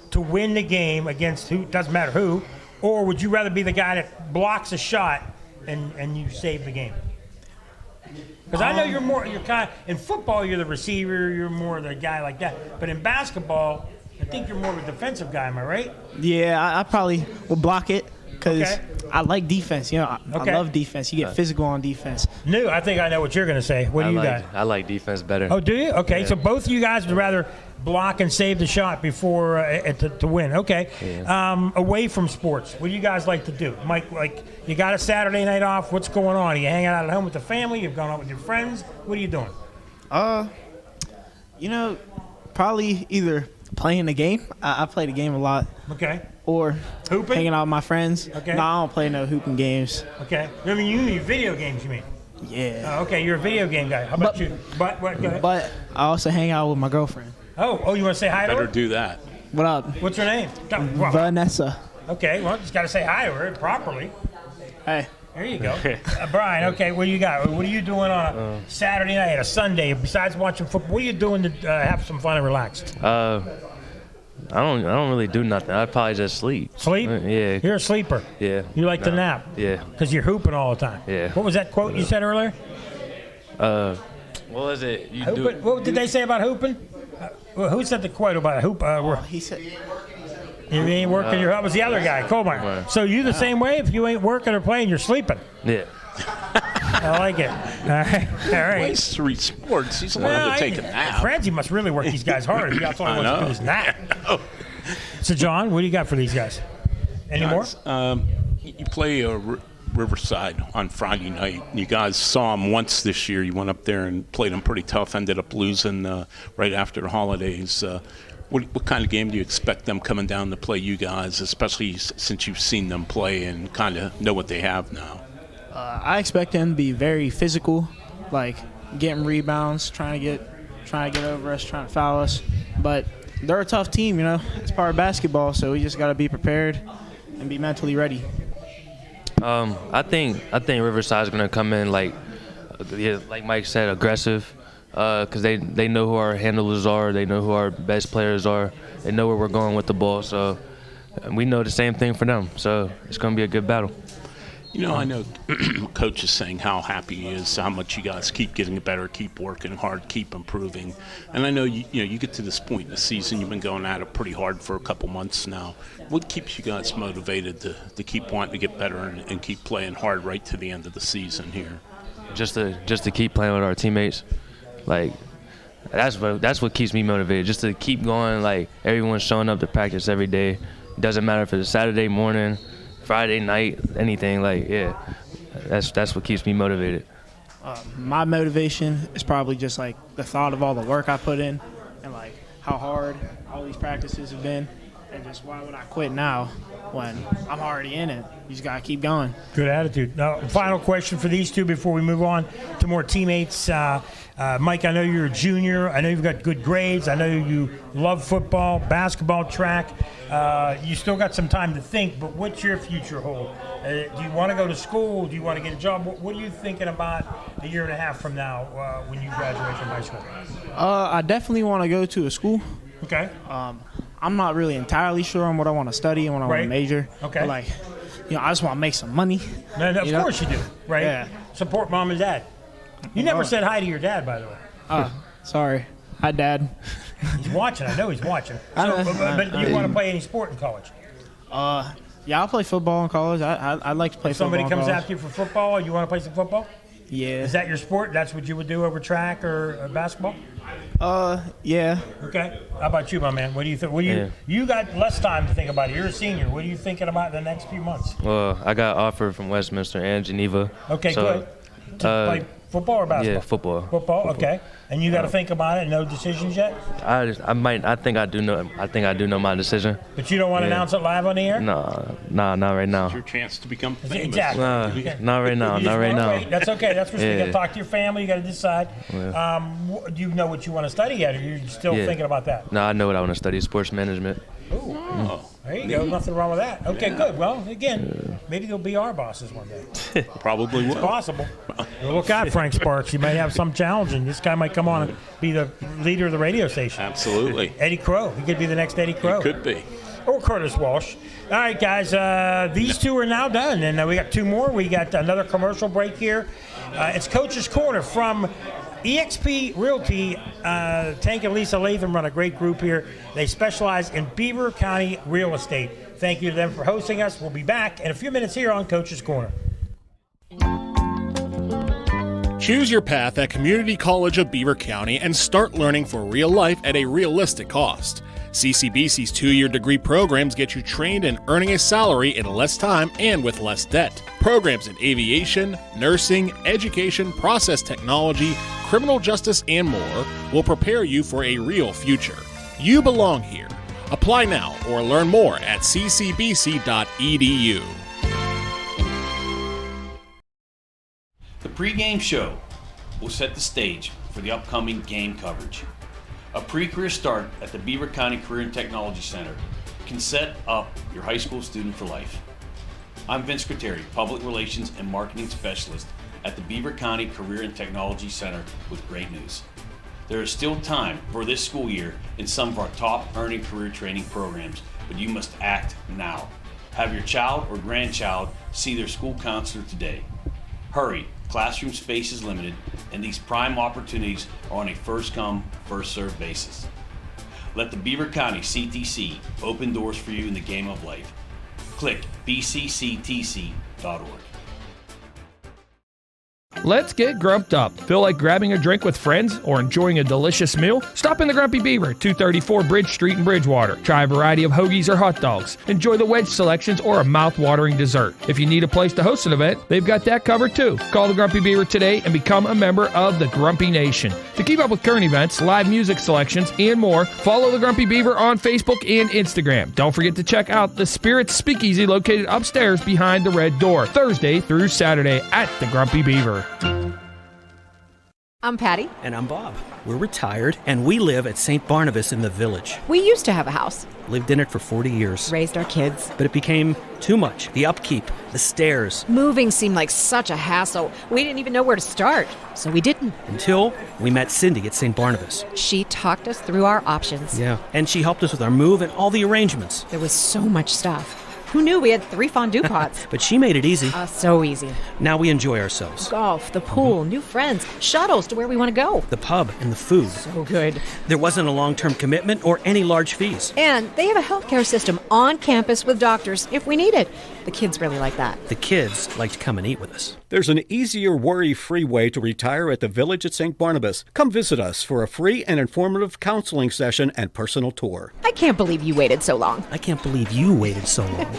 to win the game against who, doesn't matter who, or would you rather be the guy that blocks a shot and you save the game? Because I know you're kind of, in football, you're the receiver, you're more the guy like that. But in basketball, I think you're more of a defensive guy, am I right? Yeah, I probably will block it because I like defense. You know, I love defense. You get physical on defense. I think I know what you're going to say. What do you got? I like defense better. Oh, do you? Okay, yeah. So both of you guys would rather block and save the shot before to win. Okay. Yeah. Away from sports, what do you guys like to do? Mike, like, you got a Saturday night off. What's going on? Are you hanging out at home with the family? You've gone out with your friends? What are you doing? You know, probably either playing the game. I play the game a lot. Okay. Or hooping? Hanging out with my friends. Okay. No, I don't play no hooping games. Okay. I mean, you mean video games, you mean? Yeah. Okay, you're a video game guy. How about you? But go ahead. But I also hang out with my girlfriend. Oh, you want to say hi to her? Better do that. What up? What's her name? Vanessa. Okay, well, just got to say hi to her properly. Hey. There you go. Brian, okay, what do you got? What are you doing on a Saturday night, a Sunday, besides watching football? What are you doing to have some fun and relax? I don't really do nothing. I probably just sleep. Sleep? Yeah. You're a sleeper. Yeah. You like to nap. Yeah. Because you're hooping all the time. Yeah. What was that quote you said earlier? What was it? What did they say about hooping? Who said the quote about hoop? He said. You ain't working. That was the other guy, Colmar. Right. So you the same way? If you ain't working or playing, you're sleeping. Yeah. I like it. All right. Plays 3 sports. He's allowed to take a nap. Francie must really work these guys hard. He got all he wants to do is nap. So, John, what do you got for these guys? Any more? You play Riverside on Friday night. You guys saw them once this year. You went up there and played them pretty tough. Ended up losing right after the holidays. What kind of game do you expect them coming down to play you guys, especially since you've seen them play and kind of know what they have now? I expect them to be very physical, like getting rebounds, trying to get over us, trying to foul us. But they're a tough team, you know. It's part of basketball, so we just got to be prepared and be mentally ready. I think Riverside's gonna come in like Mike said, aggressive. Because they know who our handlers are, they know who our best players are, they know where we're going with the ball. So we know the same thing for them. So it's going to be a good battle. You know, I know Coach is saying how happy he is, how much you guys keep getting better, keep working hard, keep improving. And I know you get to this point in the season, you've been going at it pretty hard for a couple months now. What keeps you guys motivated to keep wanting to get better and keep playing hard right to the end of the season here? Just to keep playing with our teammates. Like, that's what keeps me motivated, just to keep going. Like, everyone's showing up to practice every day. It doesn't matter if it's Saturday morning, Friday night, anything. Like, yeah, that's what keeps me motivated. My motivation is probably just like the thought of all the work I put in and like how hard all these practices have been, and just why would I quit now when I'm already in it? You just gotta keep going. Good attitude. Now, final question for these two before we move on to more teammates. Mike, I know you're a junior. I know you've got good grades. I know you love football, basketball, track. You still got some time to think, but what's your future hold? Do you want to go to school? Do you want to get a job? What are you thinking about a year and a half from now when you graduate from high school? I definitely want to go to a school. Okay. I'm not really entirely sure on what I want to study and what I want to major. Okay. But like, I just want to make some money. No, of course you do, right? Yeah. Support mom and dad. You never said hi to your dad, by the way. Sorry. Hi, Dad. He's watching. I know he's watching. But do you want to play any sport in college? Yeah, I'll play football in college. I'd like to play If football. somebody in comes college. after you for football, you want to play some football? Yeah. Is that your sport? That's what you would do over track or basketball? Yeah. Okay. How about you, my man? What do you think? Yeah. You got less time to think about it. You're a senior. What are you thinking about in the next few months? Well, I got offered from Westminster and Geneva. Okay, so, good. To play football or basketball? Yeah, football. Football. Okay. And you got to think about it. No decisions yet. I think I do know my decision. But you don't want to announce it live on the air? No, not right now. It's your chance to become famous. Exactly. Not right now. You Not just right wanna now. wait. That's okay. That's what you got to talk to your family. You got to decide. Yeah. Do you know what you want to study yet? Or are you still thinking about that? No, I know what I want to study: sports management. Ooh. There you go. Nothing wrong with that. Okay, good. Well, again, maybe they'll be our bosses one day. Probably will. It's possible. Look out, Frank Sparks. You may have some challenging. This guy might come on and be the leader of the radio station. Absolutely. Eddie Crow. He could be the next Eddie Crow. He could be. Or Curtis Walsh. All right, guys. These two are now done, and we got two more. We got another commercial break here. It's Coach's Corner from EXP Realty. Tank and Lisa Lathom run a great group here. They specialize in Beaver County real estate. Thank you to them for hosting us. We'll be back in a few minutes here on Coach's Corner. Choose your path at Community College of Beaver County and start learning for real life at a realistic cost. CCBC's 2-year degree programs get you trained and earning a salary in less time and with less debt. Programs in aviation, nursing, education, process technology, criminal justice, and more will prepare you for a real future. You belong here. Apply now or learn more at ccbc.edu. The pregame show will set the stage for the upcoming game coverage. A pre-career start at the Beaver County Career and Technology Center can set up your high school student for life. I'm Vince Crateri, Public Relations and Marketing Specialist at the Beaver County Career and Technology Center with great news. There is still time for this school year in some of our top earning career training programs, but you must act now. Have your child or grandchild see their school counselor today. Hurry, classroom space is limited, and these prime opportunities are on a first-come, first-served basis. Let the Beaver County CTC open doors for you in the game of life. Click bcctc.org. Let's get grumped up. Feel like grabbing a drink with friends or enjoying a delicious meal? Stop in the Grumpy Beaver, 234 Bridge Street in Bridgewater. Try a variety of hoagies or hot dogs. Enjoy the wedge selections or a mouth-watering dessert. If you need a place to host an event, they've got that covered too. Call the Grumpy Beaver today and become a member of the Grumpy Nation. To keep up with current events, live music selections, and more, follow the Grumpy Beaver on Facebook and Instagram. Don't forget to check out the Spirit Speakeasy located upstairs behind the red door, Thursday through Saturday at the Grumpy Beaver. I'm Patty. And I'm Bob. We're retired, and we live at St. Barnabas in the Village. We used to have a house. Lived in it for 40 years. Raised our kids. But it became too much. The upkeep, the stairs. Moving seemed like such a hassle. We didn't even know where to start, so we didn't. Until we met Cindy at St. Barnabas. She talked us through our options. Yeah, and she helped us with our move and all the arrangements. There was so much stuff. Who knew we had 3 fondue pots? But she made it easy. So easy. Now we enjoy ourselves. Golf, the pool, new friends, shuttles to where we want to go. The pub and the food. So good. There wasn't a long-term commitment or any large fees. And they have a healthcare system on campus with doctors if we need it. The kids really like that. The kids like to come and eat with us. There's an easier, worry-free way to retire at the Village at St. Barnabas. Come visit us for a free and informative counseling session and personal tour. I can't believe you waited so long. I can't believe you waited so long.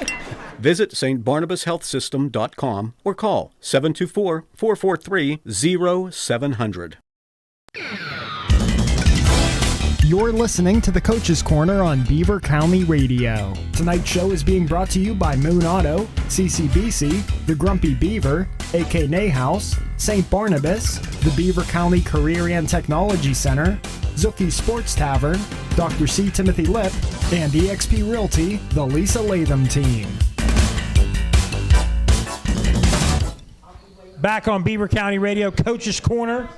Visit stbarnabashealthsystem.com or call 724-443-0700. You're listening to the Coach's Corner on Beaver County Radio. Tonight's show is being brought to you by Moon Auto, CCBC, The Grumpy Beaver, AK Nayhouse, St. Barnabas, the Beaver County Career and Technology Center, Zuki Sports Tavern, Dr. C. Timothy Lip, and EXP Realty, the Lisa Lathom team. Back on Beaver County Radio, Coach's Corner.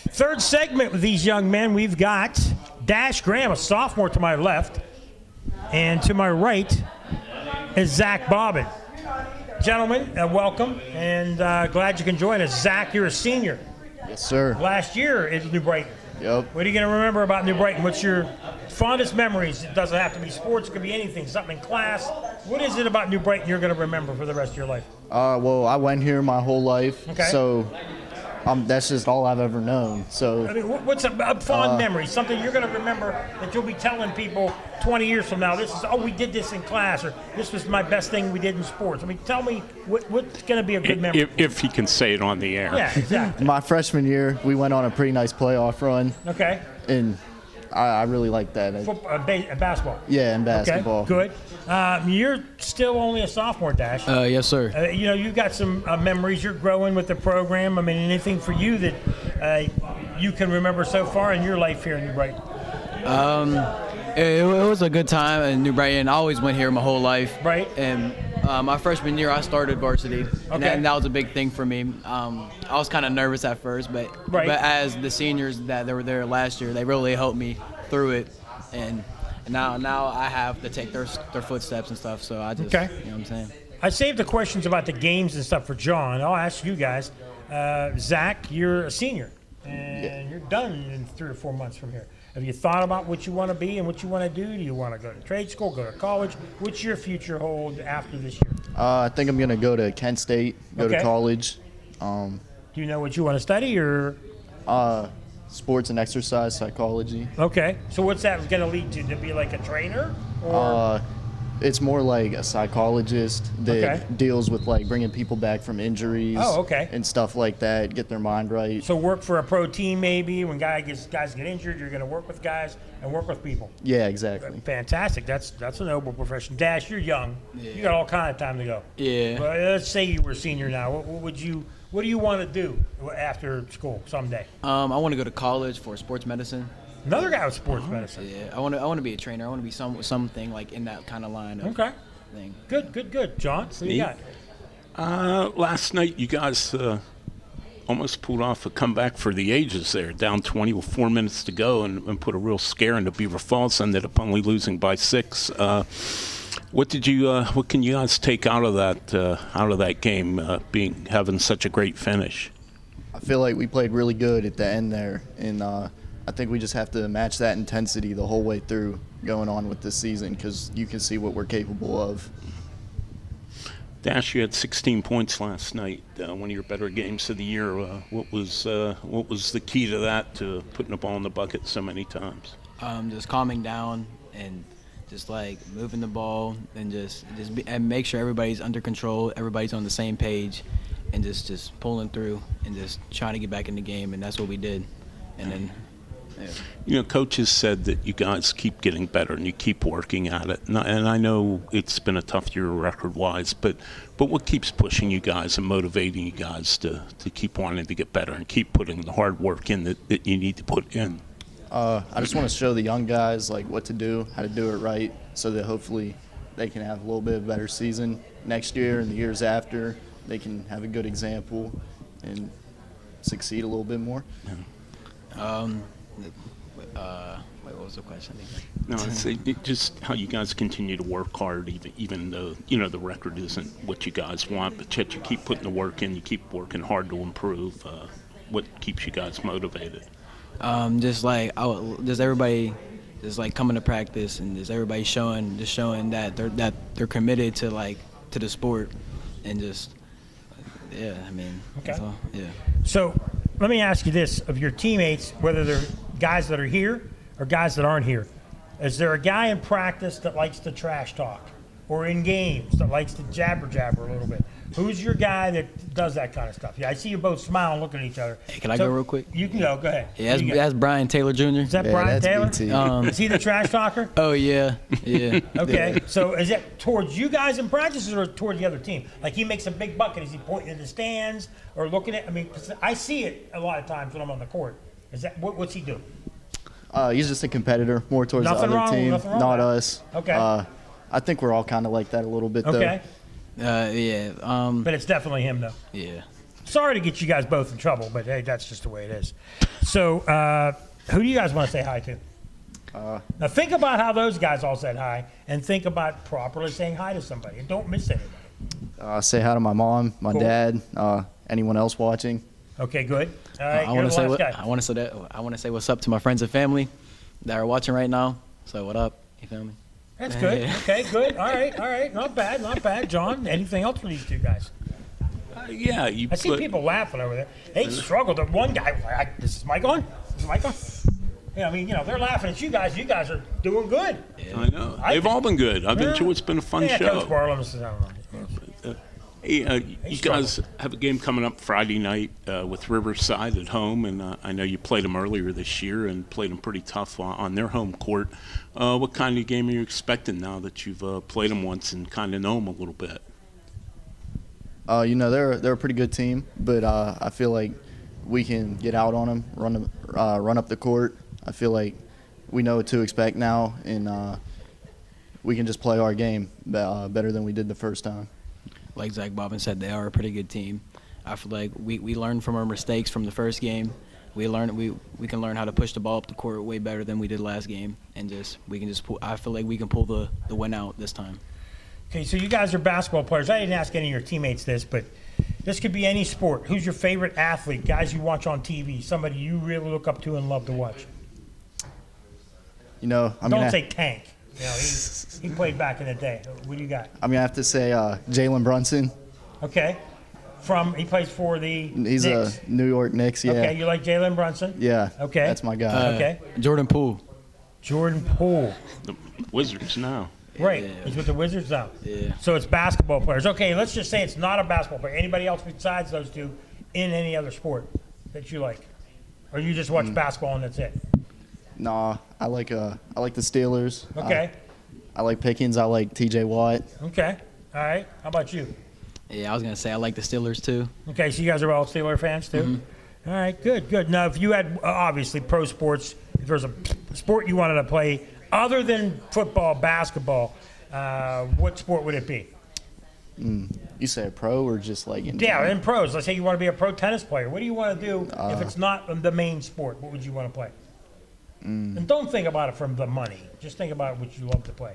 Third segment with these young men. We've got Dash Graham, a sophomore to my left, and to my right is Zach Bobbin. Gentlemen, welcome, and glad you can join us. Zach, you're a senior. Yes, sir. Last year at New Brighton. Yep. What are you going to remember about New Brighton? What's your fondest memories? It doesn't have to be sports. It could be anything. Something in class, What is it about New Brighton you're going to remember for the rest of your life? Well, I went here my whole life, Okay. so that's just all I've ever known. So I mean, what's a fond memory, something you're going to remember that you'll be telling people 20 years from now? This is, we did this in class, or this was my best thing we did in sports. I mean, tell me what's going to be a good memory. If he can say it on the air. Yeah, exactly. my freshman year, we went on a pretty nice playoff run. Okay. And I really like that. Basketball. Yeah, in basketball. Okay, good. You're still only a sophomore, Dash. Yes, sir. You've got some memories. You're growing with the program. I mean, anything for you that you can remember so far in your life here in New Brighton? It was a good time in New Brighton. I always went here my whole life. Right. And my freshman year, I started varsity, and that was a big thing for me. I was kind of nervous at first, but as the seniors that were there last year, they really helped me through it, and now I have to take their footsteps and stuff. So I just, you know what I'm saying. I saved the questions about the games and stuff for John. I'll ask you guys. Zach, you're a senior, and you're done in 3 or 4 months from here. Have you thought about what you want to be and what you want to do? Do you want to go to trade school, go to college? What's your future hold after this year? I think I'm going to go to Kent State, go to college. Do you know what you want to study, or? Sports and exercise psychology. Okay. So what's that going to lead to? To be like a trainer? Or? It's more like a psychologist that deals with like bringing people back from injuries and stuff like that, get their mind right. So work for a pro team maybe. When guys get injured, you're going to work with guys and work with people. Yeah, exactly. Fantastic. That's a noble profession. Dash, you're young. Yeah. You got all kind of time to go. Yeah. But let's say you were a senior now. What do you want to do after school someday? I want to go to college for sports medicine. Another guy with sports medicine. Yeah, I want to be a trainer. I want to be something like in that kind of line of thing. Good. John, what do you got? Last night, you guys almost pulled off a comeback for the ages there, down 20 with 4 minutes to go, and put a real scare into Beaver Falls. Ended up only losing by 6. What can you guys take out of that game, having such a great finish? I feel like we played really good at the end there, and I think we just have to match that intensity the whole way through going on with this season, because you can see what we're capable of. Dash, you had 16 points last night, one of your better games of the year. What was the key to that, to putting the ball in the bucket so many times? Just calming down and just like moving the ball and and make sure everybody's under control, everybody's on the same page, and just pulling through and just trying to get back in the game, and that's what we did. And then. Yeah. You know, coaches said that you guys keep getting better and you keep working at it. And I know it's been a tough year record-wise, but what keeps pushing you guys and motivating you guys to keep wanting to get better and keep putting the hard work in that you need to put in? I just want to show the young guys like what to do, how to do it right, so that hopefully they can have a little bit of a better season next year and the years after. They can have a good example and succeed a little bit more. Yeah. What was the question again? No, it's just how you guys continue to work hard, even though the record isn't what you guys want, but yet you keep putting the work in, you keep working hard to improve. What keeps you guys motivated? Just everybody, just like coming to practice, and just everybody showing that they're committed to the sport, and that's all. Yeah. So let me ask you this: of your teammates, whether they're guys that are here or guys that aren't here, is there a guy in practice that likes to trash talk, or in games that likes to jabber a little bit? Who's your guy that does that kind of stuff? Yeah, I see you both smiling, looking at each other. Hey, can I go real quick? You can go. Go ahead. Yeah, that's Brian Taylor Jr. Is that Brian Taylor? Is he the trash talker? Oh yeah. Okay, so is that towards you guys in practice or toward the other team? Like he makes a big bucket, is he pointing at the stands or looking at? I mean, 'cause I see it a lot of times when I'm on the court. Is that what's he doing? He's just a competitor, more towards Nothing the other wrong, team, nothing wrong not with that. us. Okay. I think we're all kind of like that a little bit, Okay. though. But it's definitely him, though. Yeah. Sorry to get you guys both in trouble, but hey, that's just the way it is. So, who do you guys want to say hi to? Now, think about how those guys all said hi, and think about properly saying hi to somebody, and don't miss anybody. Say hi to my mom, my Cool. dad, anyone else watching. Okay, good. All right, I want to say what's up to my friends and family that are watching right now. So what up? You feel me? That's good. Okay, good. All right. Not bad. John, anything else for these two guys? Yeah, I see people laughing over there. They struggled. The one guy, this is Mike on? Yeah, I mean, they're laughing at you guys. You guys are doing good. I know. They've all been good. I've enjoyed. It's been a fun show. Coach Barlow says, I don't know. Hey, you guys have a game coming up Friday night with Riverside at home, and I know you played them earlier this year and played them pretty tough on their home court. What kind of game are you expecting now that you've played them once and kind of know them a little bit? They're a pretty good team, but I feel like we can get out on them, run up the court. I feel like we know what to expect now, and we can just play our game better than we did the first time. Like Zach Bobbin said, they are a pretty good team. I feel like we learned from our mistakes from the first game. We can learn how to push the ball up the court way better than we did last game, and I feel like we can pull the win out this time. Okay, so you guys are basketball players. I didn't ask any of your teammates this, but this could be any sport. Who's your favorite athlete? Guys you watch on TV, somebody you really look up to and love to watch. Don't say Tank. He played back in the day. What do you got? I'm gonna have to say Jalen Brunson. Okay. He plays for the He's Knicks. a New York Knicks, yeah. Okay, you like Jalen Brunson? Yeah. Okay. That's my guy. Okay. Jordan Poole. The Wizards now. Right. Yeah. He's with the Wizards now. Yeah. So it's basketball players. Okay, let's just say it's not a basketball player. Anybody else besides those two in any other sport that you like? Or you just watch basketball and that's it? Nah, I like the Steelers. Okay. I like Pickens. I like T.J. Watt. Okay. All right. How about you? Yeah, I was gonna say I like the Steelers too. Okay, so you guys are all Steeler fans too? Mm-hmm. All right, good. Now, if you had, obviously, pro sports, if there's a sport you wanted to play other than football, basketball, what sport would it be? You say pro or just like in Yeah, in pros. Let's say you want to be a pro tennis player. What do you want to do if it's not the main sport? What would you want to play? And don't think about it from the money. Just think about what you love to play.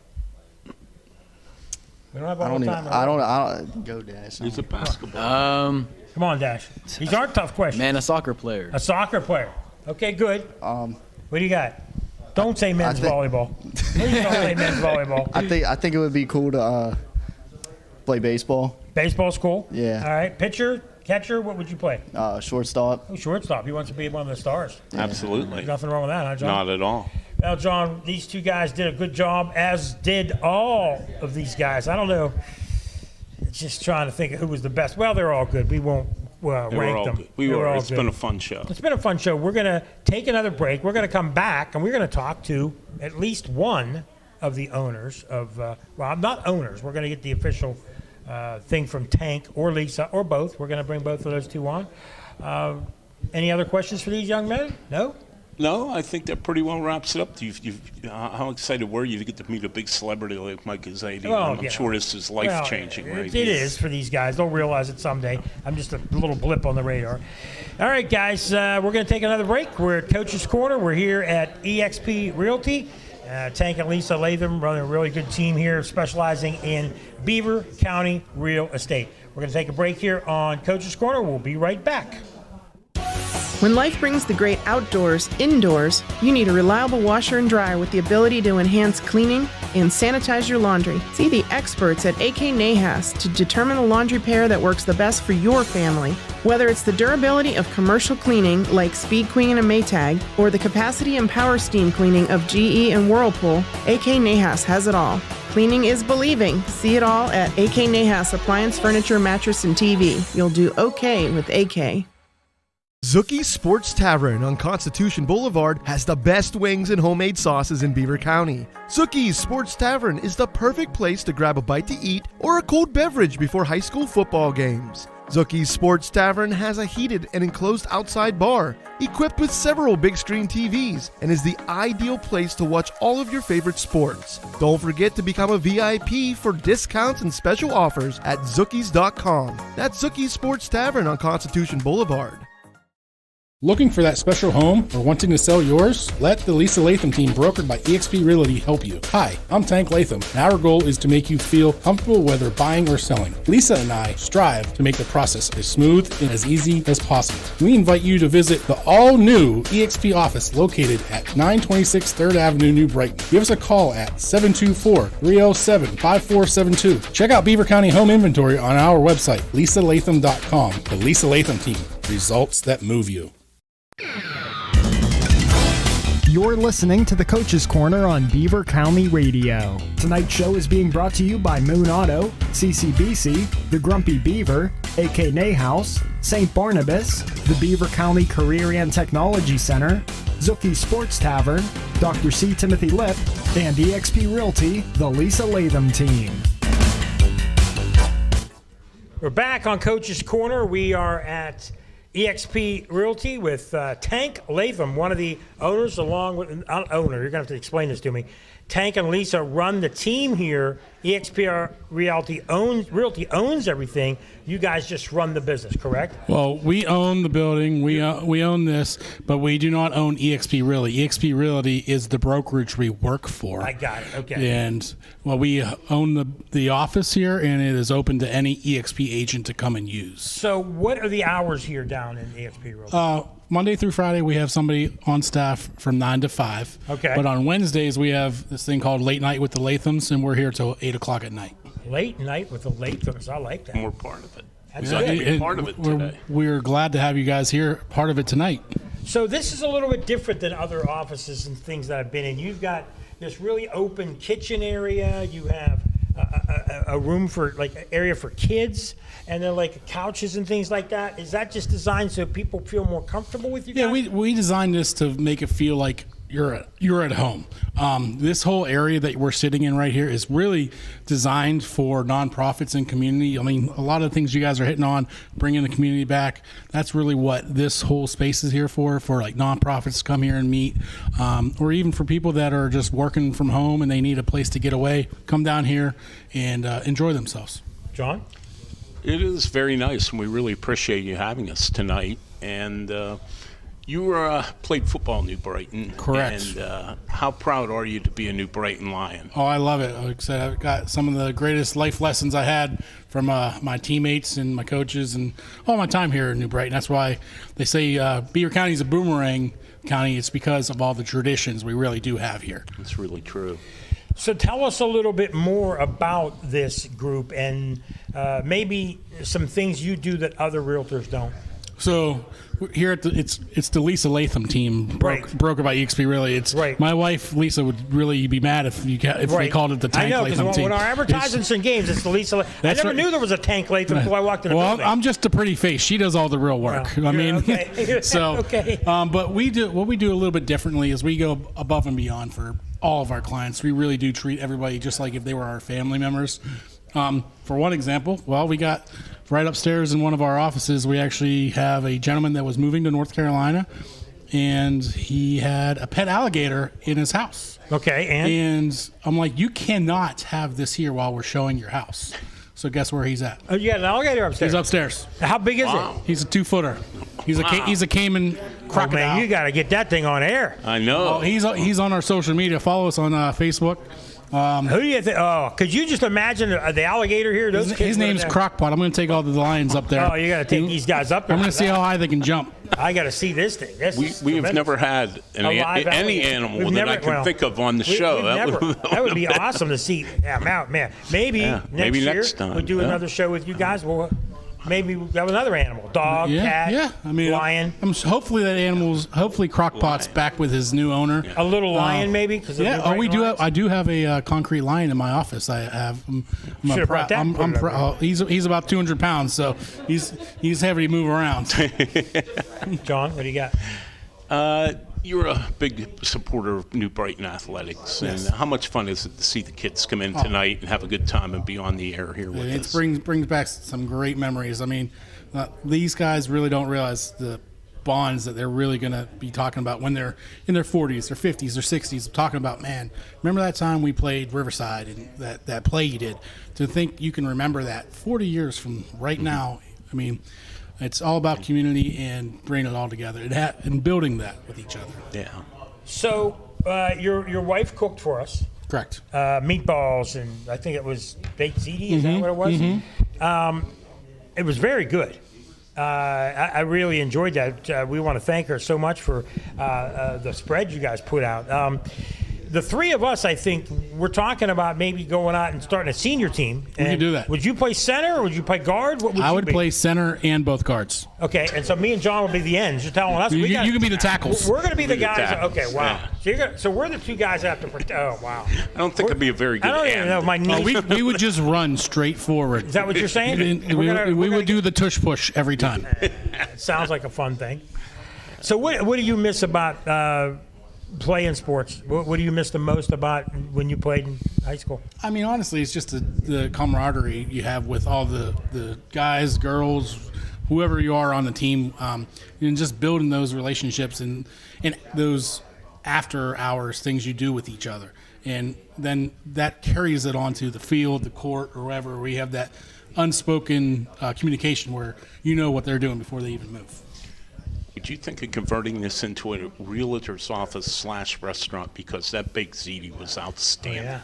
We don't have all the time. I don't go Dash. He's a basketball. Come on, Dash. These aren't tough questions. Man, a soccer player. A soccer player. Okay, good. What do you got? Don't say men's volleyball. Please don't say men's volleyball. I think it would be cool to play baseball. Baseball's cool? Yeah. All right. Pitcher, catcher, what would you play? Shortstop. Oh, shortstop. He wants to be one of the stars. Yeah. Absolutely. There's nothing wrong with that, huh, John? Not at all. Now, John, these two guys did a good job, as did all of these guys. I don't know. Just trying to think of who was the best. Well, they're all good. We won't rank them. It's been a fun show. It's been a fun show. We're going to take another break. We're going to come back, and we're going to talk to at least one of the owners of well, not owners. We're going to get the official thing from Tank or Lisa or both. We're going to bring both of those two on. Any other questions for these young men? No? No, I think that pretty well wraps it up. How excited were you to get to meet a big celebrity like Mike Gazzetti? I'm sure this is life-changing, right? It is for these guys. They'll realize it someday. I'm just a little blip on the radar. All right, guys, we're going to take another break. We're at Coach's Corner. We're here at eXp Realty. Tank and Lisa Lathom running a really good team here, specializing in Beaver County real estate. We're going to take a break here on Coach's Corner. We'll be right back. When life brings the great outdoors indoors, you need a reliable washer and dryer with the ability to enhance cleaning and sanitize your laundry. See the experts at AK Nahas to determine a laundry pair that works the best for your family. Whether it's the durability of commercial cleaning like Speed Queen and Maytag, or the capacity and power steam cleaning of GE and Whirlpool, AK Nahas has it all. Cleaning is believing. See it all at AK Nahas Appliance, Furniture, Mattress, and TV. You'll do okay with AK. Zookie's Sports Tavern on Constitution Boulevard has the best wings and homemade sauces in Beaver County. Zookie's Sports Tavern is the perfect place to grab a bite to eat or a cold beverage before high school football games. Zookie's Sports Tavern has a heated and enclosed outside bar, equipped with several big screen TVs, and is the ideal place to watch all of your favorite sports. Don't forget to become a VIP for discounts and special offers at Zookies.com. That's Zookie's Sports Tavern on Constitution Boulevard. Looking for that special home or wanting to sell yours? Let the Lisa Lathom team, brokered by eXp Realty, help you. Hi, I'm Tank Lathom, and our goal is to make you feel comfortable whether buying or selling. Lisa and I strive to make the process as smooth and as easy as possible. We invite you to visit the all-new eXp office located at 926 3rd Avenue, New Brighton. Give us a call at 724-307-5472. Check out Beaver County home inventory on our website, lisalathom.com. The Lisa Lathom team, results that move you. You're listening to the Coach's Corner on Beaver County Radio. Tonight's show is being brought to you by Moon Auto, CCBC, The Grumpy Beaver, AK Nayhouse, St. Barnabas, the Beaver County Career and Technology Center, Zuki Sports Tavern, Dr. C. Timothy Lip, and eXp Realty, the Lisa Lathom team. We're back on Coach's Corner. We are at eXp Realty with Tank Lathom, one of the owners, along with owner. You're going to have to explain this to me. Tank and Lisa run the team here. eXp Realty owns everything. You guys just run the business, correct? Well, we own the building. We own this, but we do not own eXp Realty. eXp Realty is the brokerage we work for. I got it. Okay. And well, we own the office here, and it is open to any eXp agent to come and use. So, what are the hours here down in eXp Realty? Monday through Friday, we have somebody on staff from 9 to 5. Okay. But on Wednesdays, we have this thing called Late Night with the Lathoms, and we're here till 8 o'clock at night. Late night with the Lathoms. I like that. And we're part of it. That's We're good. part of it today. We're glad to have you guys here, part of it tonight. So this is a little bit different than other offices and things that I've been in. You've got this really open kitchen area. You have a room for area for kids, and then couches and things like that. Is that just designed so people feel more comfortable with you guys? Yeah, we designed this to make it feel like you're at home. This whole area that we're sitting in right here is really designed for nonprofits and community. I mean, a lot of the things you guys are hitting on, bringing the community back, that's really what this whole space is here for nonprofits to come here and meet, or even for people that are just working from home and they need a place to get away, come down here and enjoy themselves. John? It is very nice, and we really appreciate you having us tonight. And you played football in New Brighton. Correct. And how proud are you to be a New Brighton Lion? Oh, I love it. Like I said, I've got some of the greatest life lessons I had from my teammates and my coaches and all my time here in New Brighton. That's why they say Beaver County is a boomerang county. It's because of all the traditions we really do have here. That's really true. So tell us a little bit more about this group and maybe some things you do that other realtors don't. So here at it's the Lisa Lathom team, broker by eXp Realty. It's my wife Lisa would really be mad if they called it the Tank Lathom team. When our advertisements and games, it's the Lisa. I never knew there was a Tank Lathom until I walked in the building. I'm just a pretty face. She does all the real work. Well, I mean, okay. so okay. But we do a little bit differently is we go above and beyond for all of our clients. We really do treat everybody just like if they were our family members. For one example, we got right upstairs in one of our offices, we actually have a gentleman that was moving to North Carolina, and he had a pet alligator in his house. Okay, and I'm like, you cannot have this here while we're showing your house. So guess where he's at? Oh, you got an alligator upstairs? He's upstairs. How big is it? He's a 2-footer. He's a Cayman crocodile. Oh, man, you got to get that thing on air. I know. Well, he's on our social media. Follow us on Facebook. Who do you think? Oh, could you just imagine the alligator here? His name's Crockpot. I'm going to take all the lions up there. Oh, you got to take these guys up there. I'm going to see how high they can jump. I got to see this thing. We have never had any animal that I can think of on the show. That would be awesome to see. Yeah, man. Maybe next time we'll do another show with you guys. Maybe we'll have another animal, dog, cat, lion. Hopefully Crockpot's back with his new owner. A little lion, maybe. I do have a concrete lion in my office. I have. Should have brought that. He's about 200 pounds, so he's heavy to move around. John, what do you got? You're a big supporter of New Brighton athletics, and how much fun is it to see the kids come in tonight and have a good time and be on the air here with us? It brings back some great memories. I mean, these guys really don't realize the bonds that they're really going to be talking about when they're in their 40s, their 50s, their 60s, talking about, man, remember that time we played Riverside and that play you did? To think you can remember that 40 years from right now, I mean, It's all about community and bringing it all together and building that with each other. Yeah. So your wife cooked for us. Correct. Meatballs and I think it was baked ziti. Is that what it was? It was very good. I really enjoyed that. We want to thank her so much for the spread you guys put out. The three of us, I think, we're talking about maybe going out and starting a senior team. We can do that. Would you play center or would you play guard? What would I you would be? play center and both guards. Okay, and so me and John will be the ends. You're telling us. You can be the tackles. We're going to be the guys. tackles, Okay, wow. So we're the two guys that have to protect. Oh, wow. I don't think it'd be a very good I don't even know if my knees. We would just run straight forward. Is that what you're saying? We would do the tush push every time. Sounds like a fun thing. So what do you miss about playing sports? What do you miss the most about when you played in high school? I mean, honestly, it's just the camaraderie you have with all the guys, girls, whoever you are on the team, and just building those relationships and those after hours things you do with each other. And then that carries it onto the field, the court, or wherever we have that unspoken communication where you know what they're doing before they even move. Would you think of converting this into a realtor's office / restaurant, because that baked ziti was outstanding? Yeah.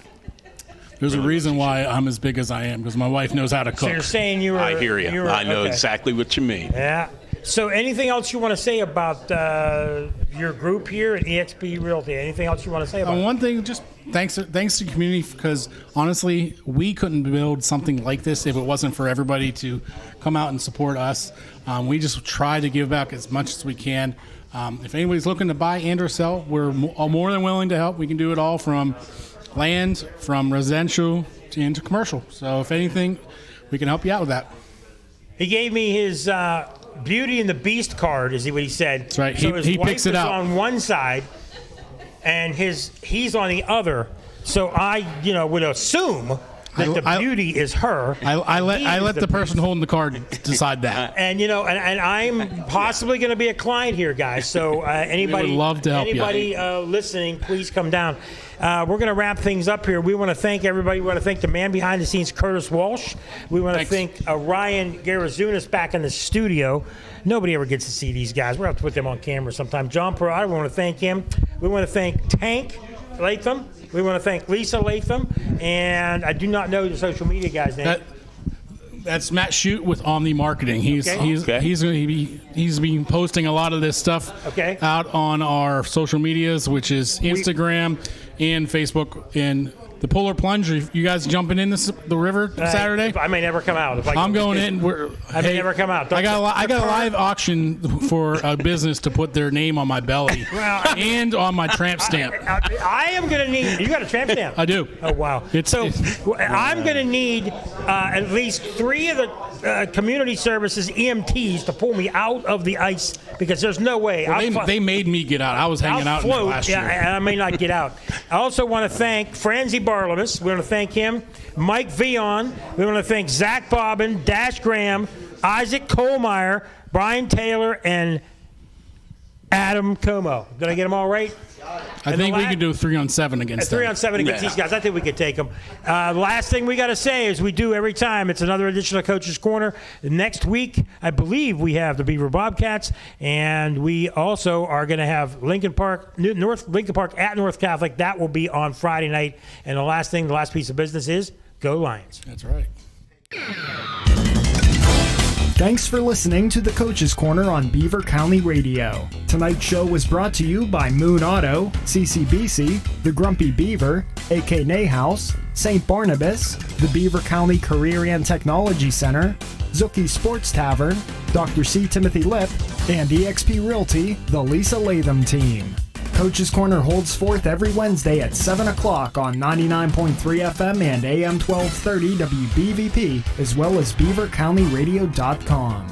There's a reason why I'm as big as I am, because my wife knows how to cook. So you're saying you were... I hear you. I know exactly what you mean. Yeah. So anything else you want to say about your group here at eXp Realty? Anything else you want to say about it? One thing, just thanks to the community, because honestly, we couldn't build something like this if it wasn't for everybody to come out and support us. We just try to give back as much as we can. If anybody's looking to buy and or sell, we're more than willing to help. We can do it all from land, from residential into commercial. So if anything, we can help you out with that. He gave me his Beauty and the Beast card, is what he said. That's right. So He wife picks it is out on one side, and he's on the other. So I would assume that the beauty is her. I let the person holding the card decide that. And and I'm possibly going to be a client here, guys. So anybody, We would love to help you. anybody listening, please come down. We're going to wrap things up here. We want to thank everybody. We want to thank the man behind the scenes, Curtis Walsh. We want to thank Ryan Garazunas back in the studio. Nobody ever gets to see these guys. We're going to have to put them on camera sometime. John Perrotta, we want to thank him. We want to thank Tank Lathom. We want to thank Lisa Lathom. And I do not know the social media guy's name. That's Matt Shute with Omni Marketing. He's been posting a lot of this stuff out on our social medias, which is Instagram and Facebook. And the Polar Plunge, you guys jumping in the river Saturday? I may never come out. I'm going in. I may never come out. I got a live auction for a business to put their name on my belly and on my tramp stamp. I am going to need. You got a tramp stamp? I do. Oh wow! I'm going to need at least 3 of the community services EMTs to pull me out of the ice, because there's no way. Well, they made me get out. I was hanging out in there last year. And I may not get out. I also want to thank Franzi Barlamus. We want to thank him. Mike Vion. We want to thank Zach Bobbin, Dash Graham, Isaac Kohlmeyer, Brian Taylor, and Adam Como. Did I get them all right? I think we could do a 3-on-7 against them. 3-on-7 against these guys. I think we could take them. Last thing we got to say is we do every time. It's another edition of Coach's Corner. Next week, I believe we have the Beaver Bobcats, and we also are going to have Lincoln Park at North Catholic. That will be on Friday night. And the last piece of business is go Lions. That's right. Thanks for listening to the Coach's Corner on Beaver County Radio. Tonight's show was brought to you by Moon Auto, CCBC, The Grumpy Beaver, AK Nayhouse, St. Barnabas, the Beaver County Career and Technology Center, Zuki Sports Tavern, Dr. C. Timothy Lip, and eXp Realty, the Lisa Lathom team. Coach's Corner holds forth every Wednesday at 7 o'clock on 99.3 FM and AM 1230 WBVP, as well as BeaverCountyRadio.com.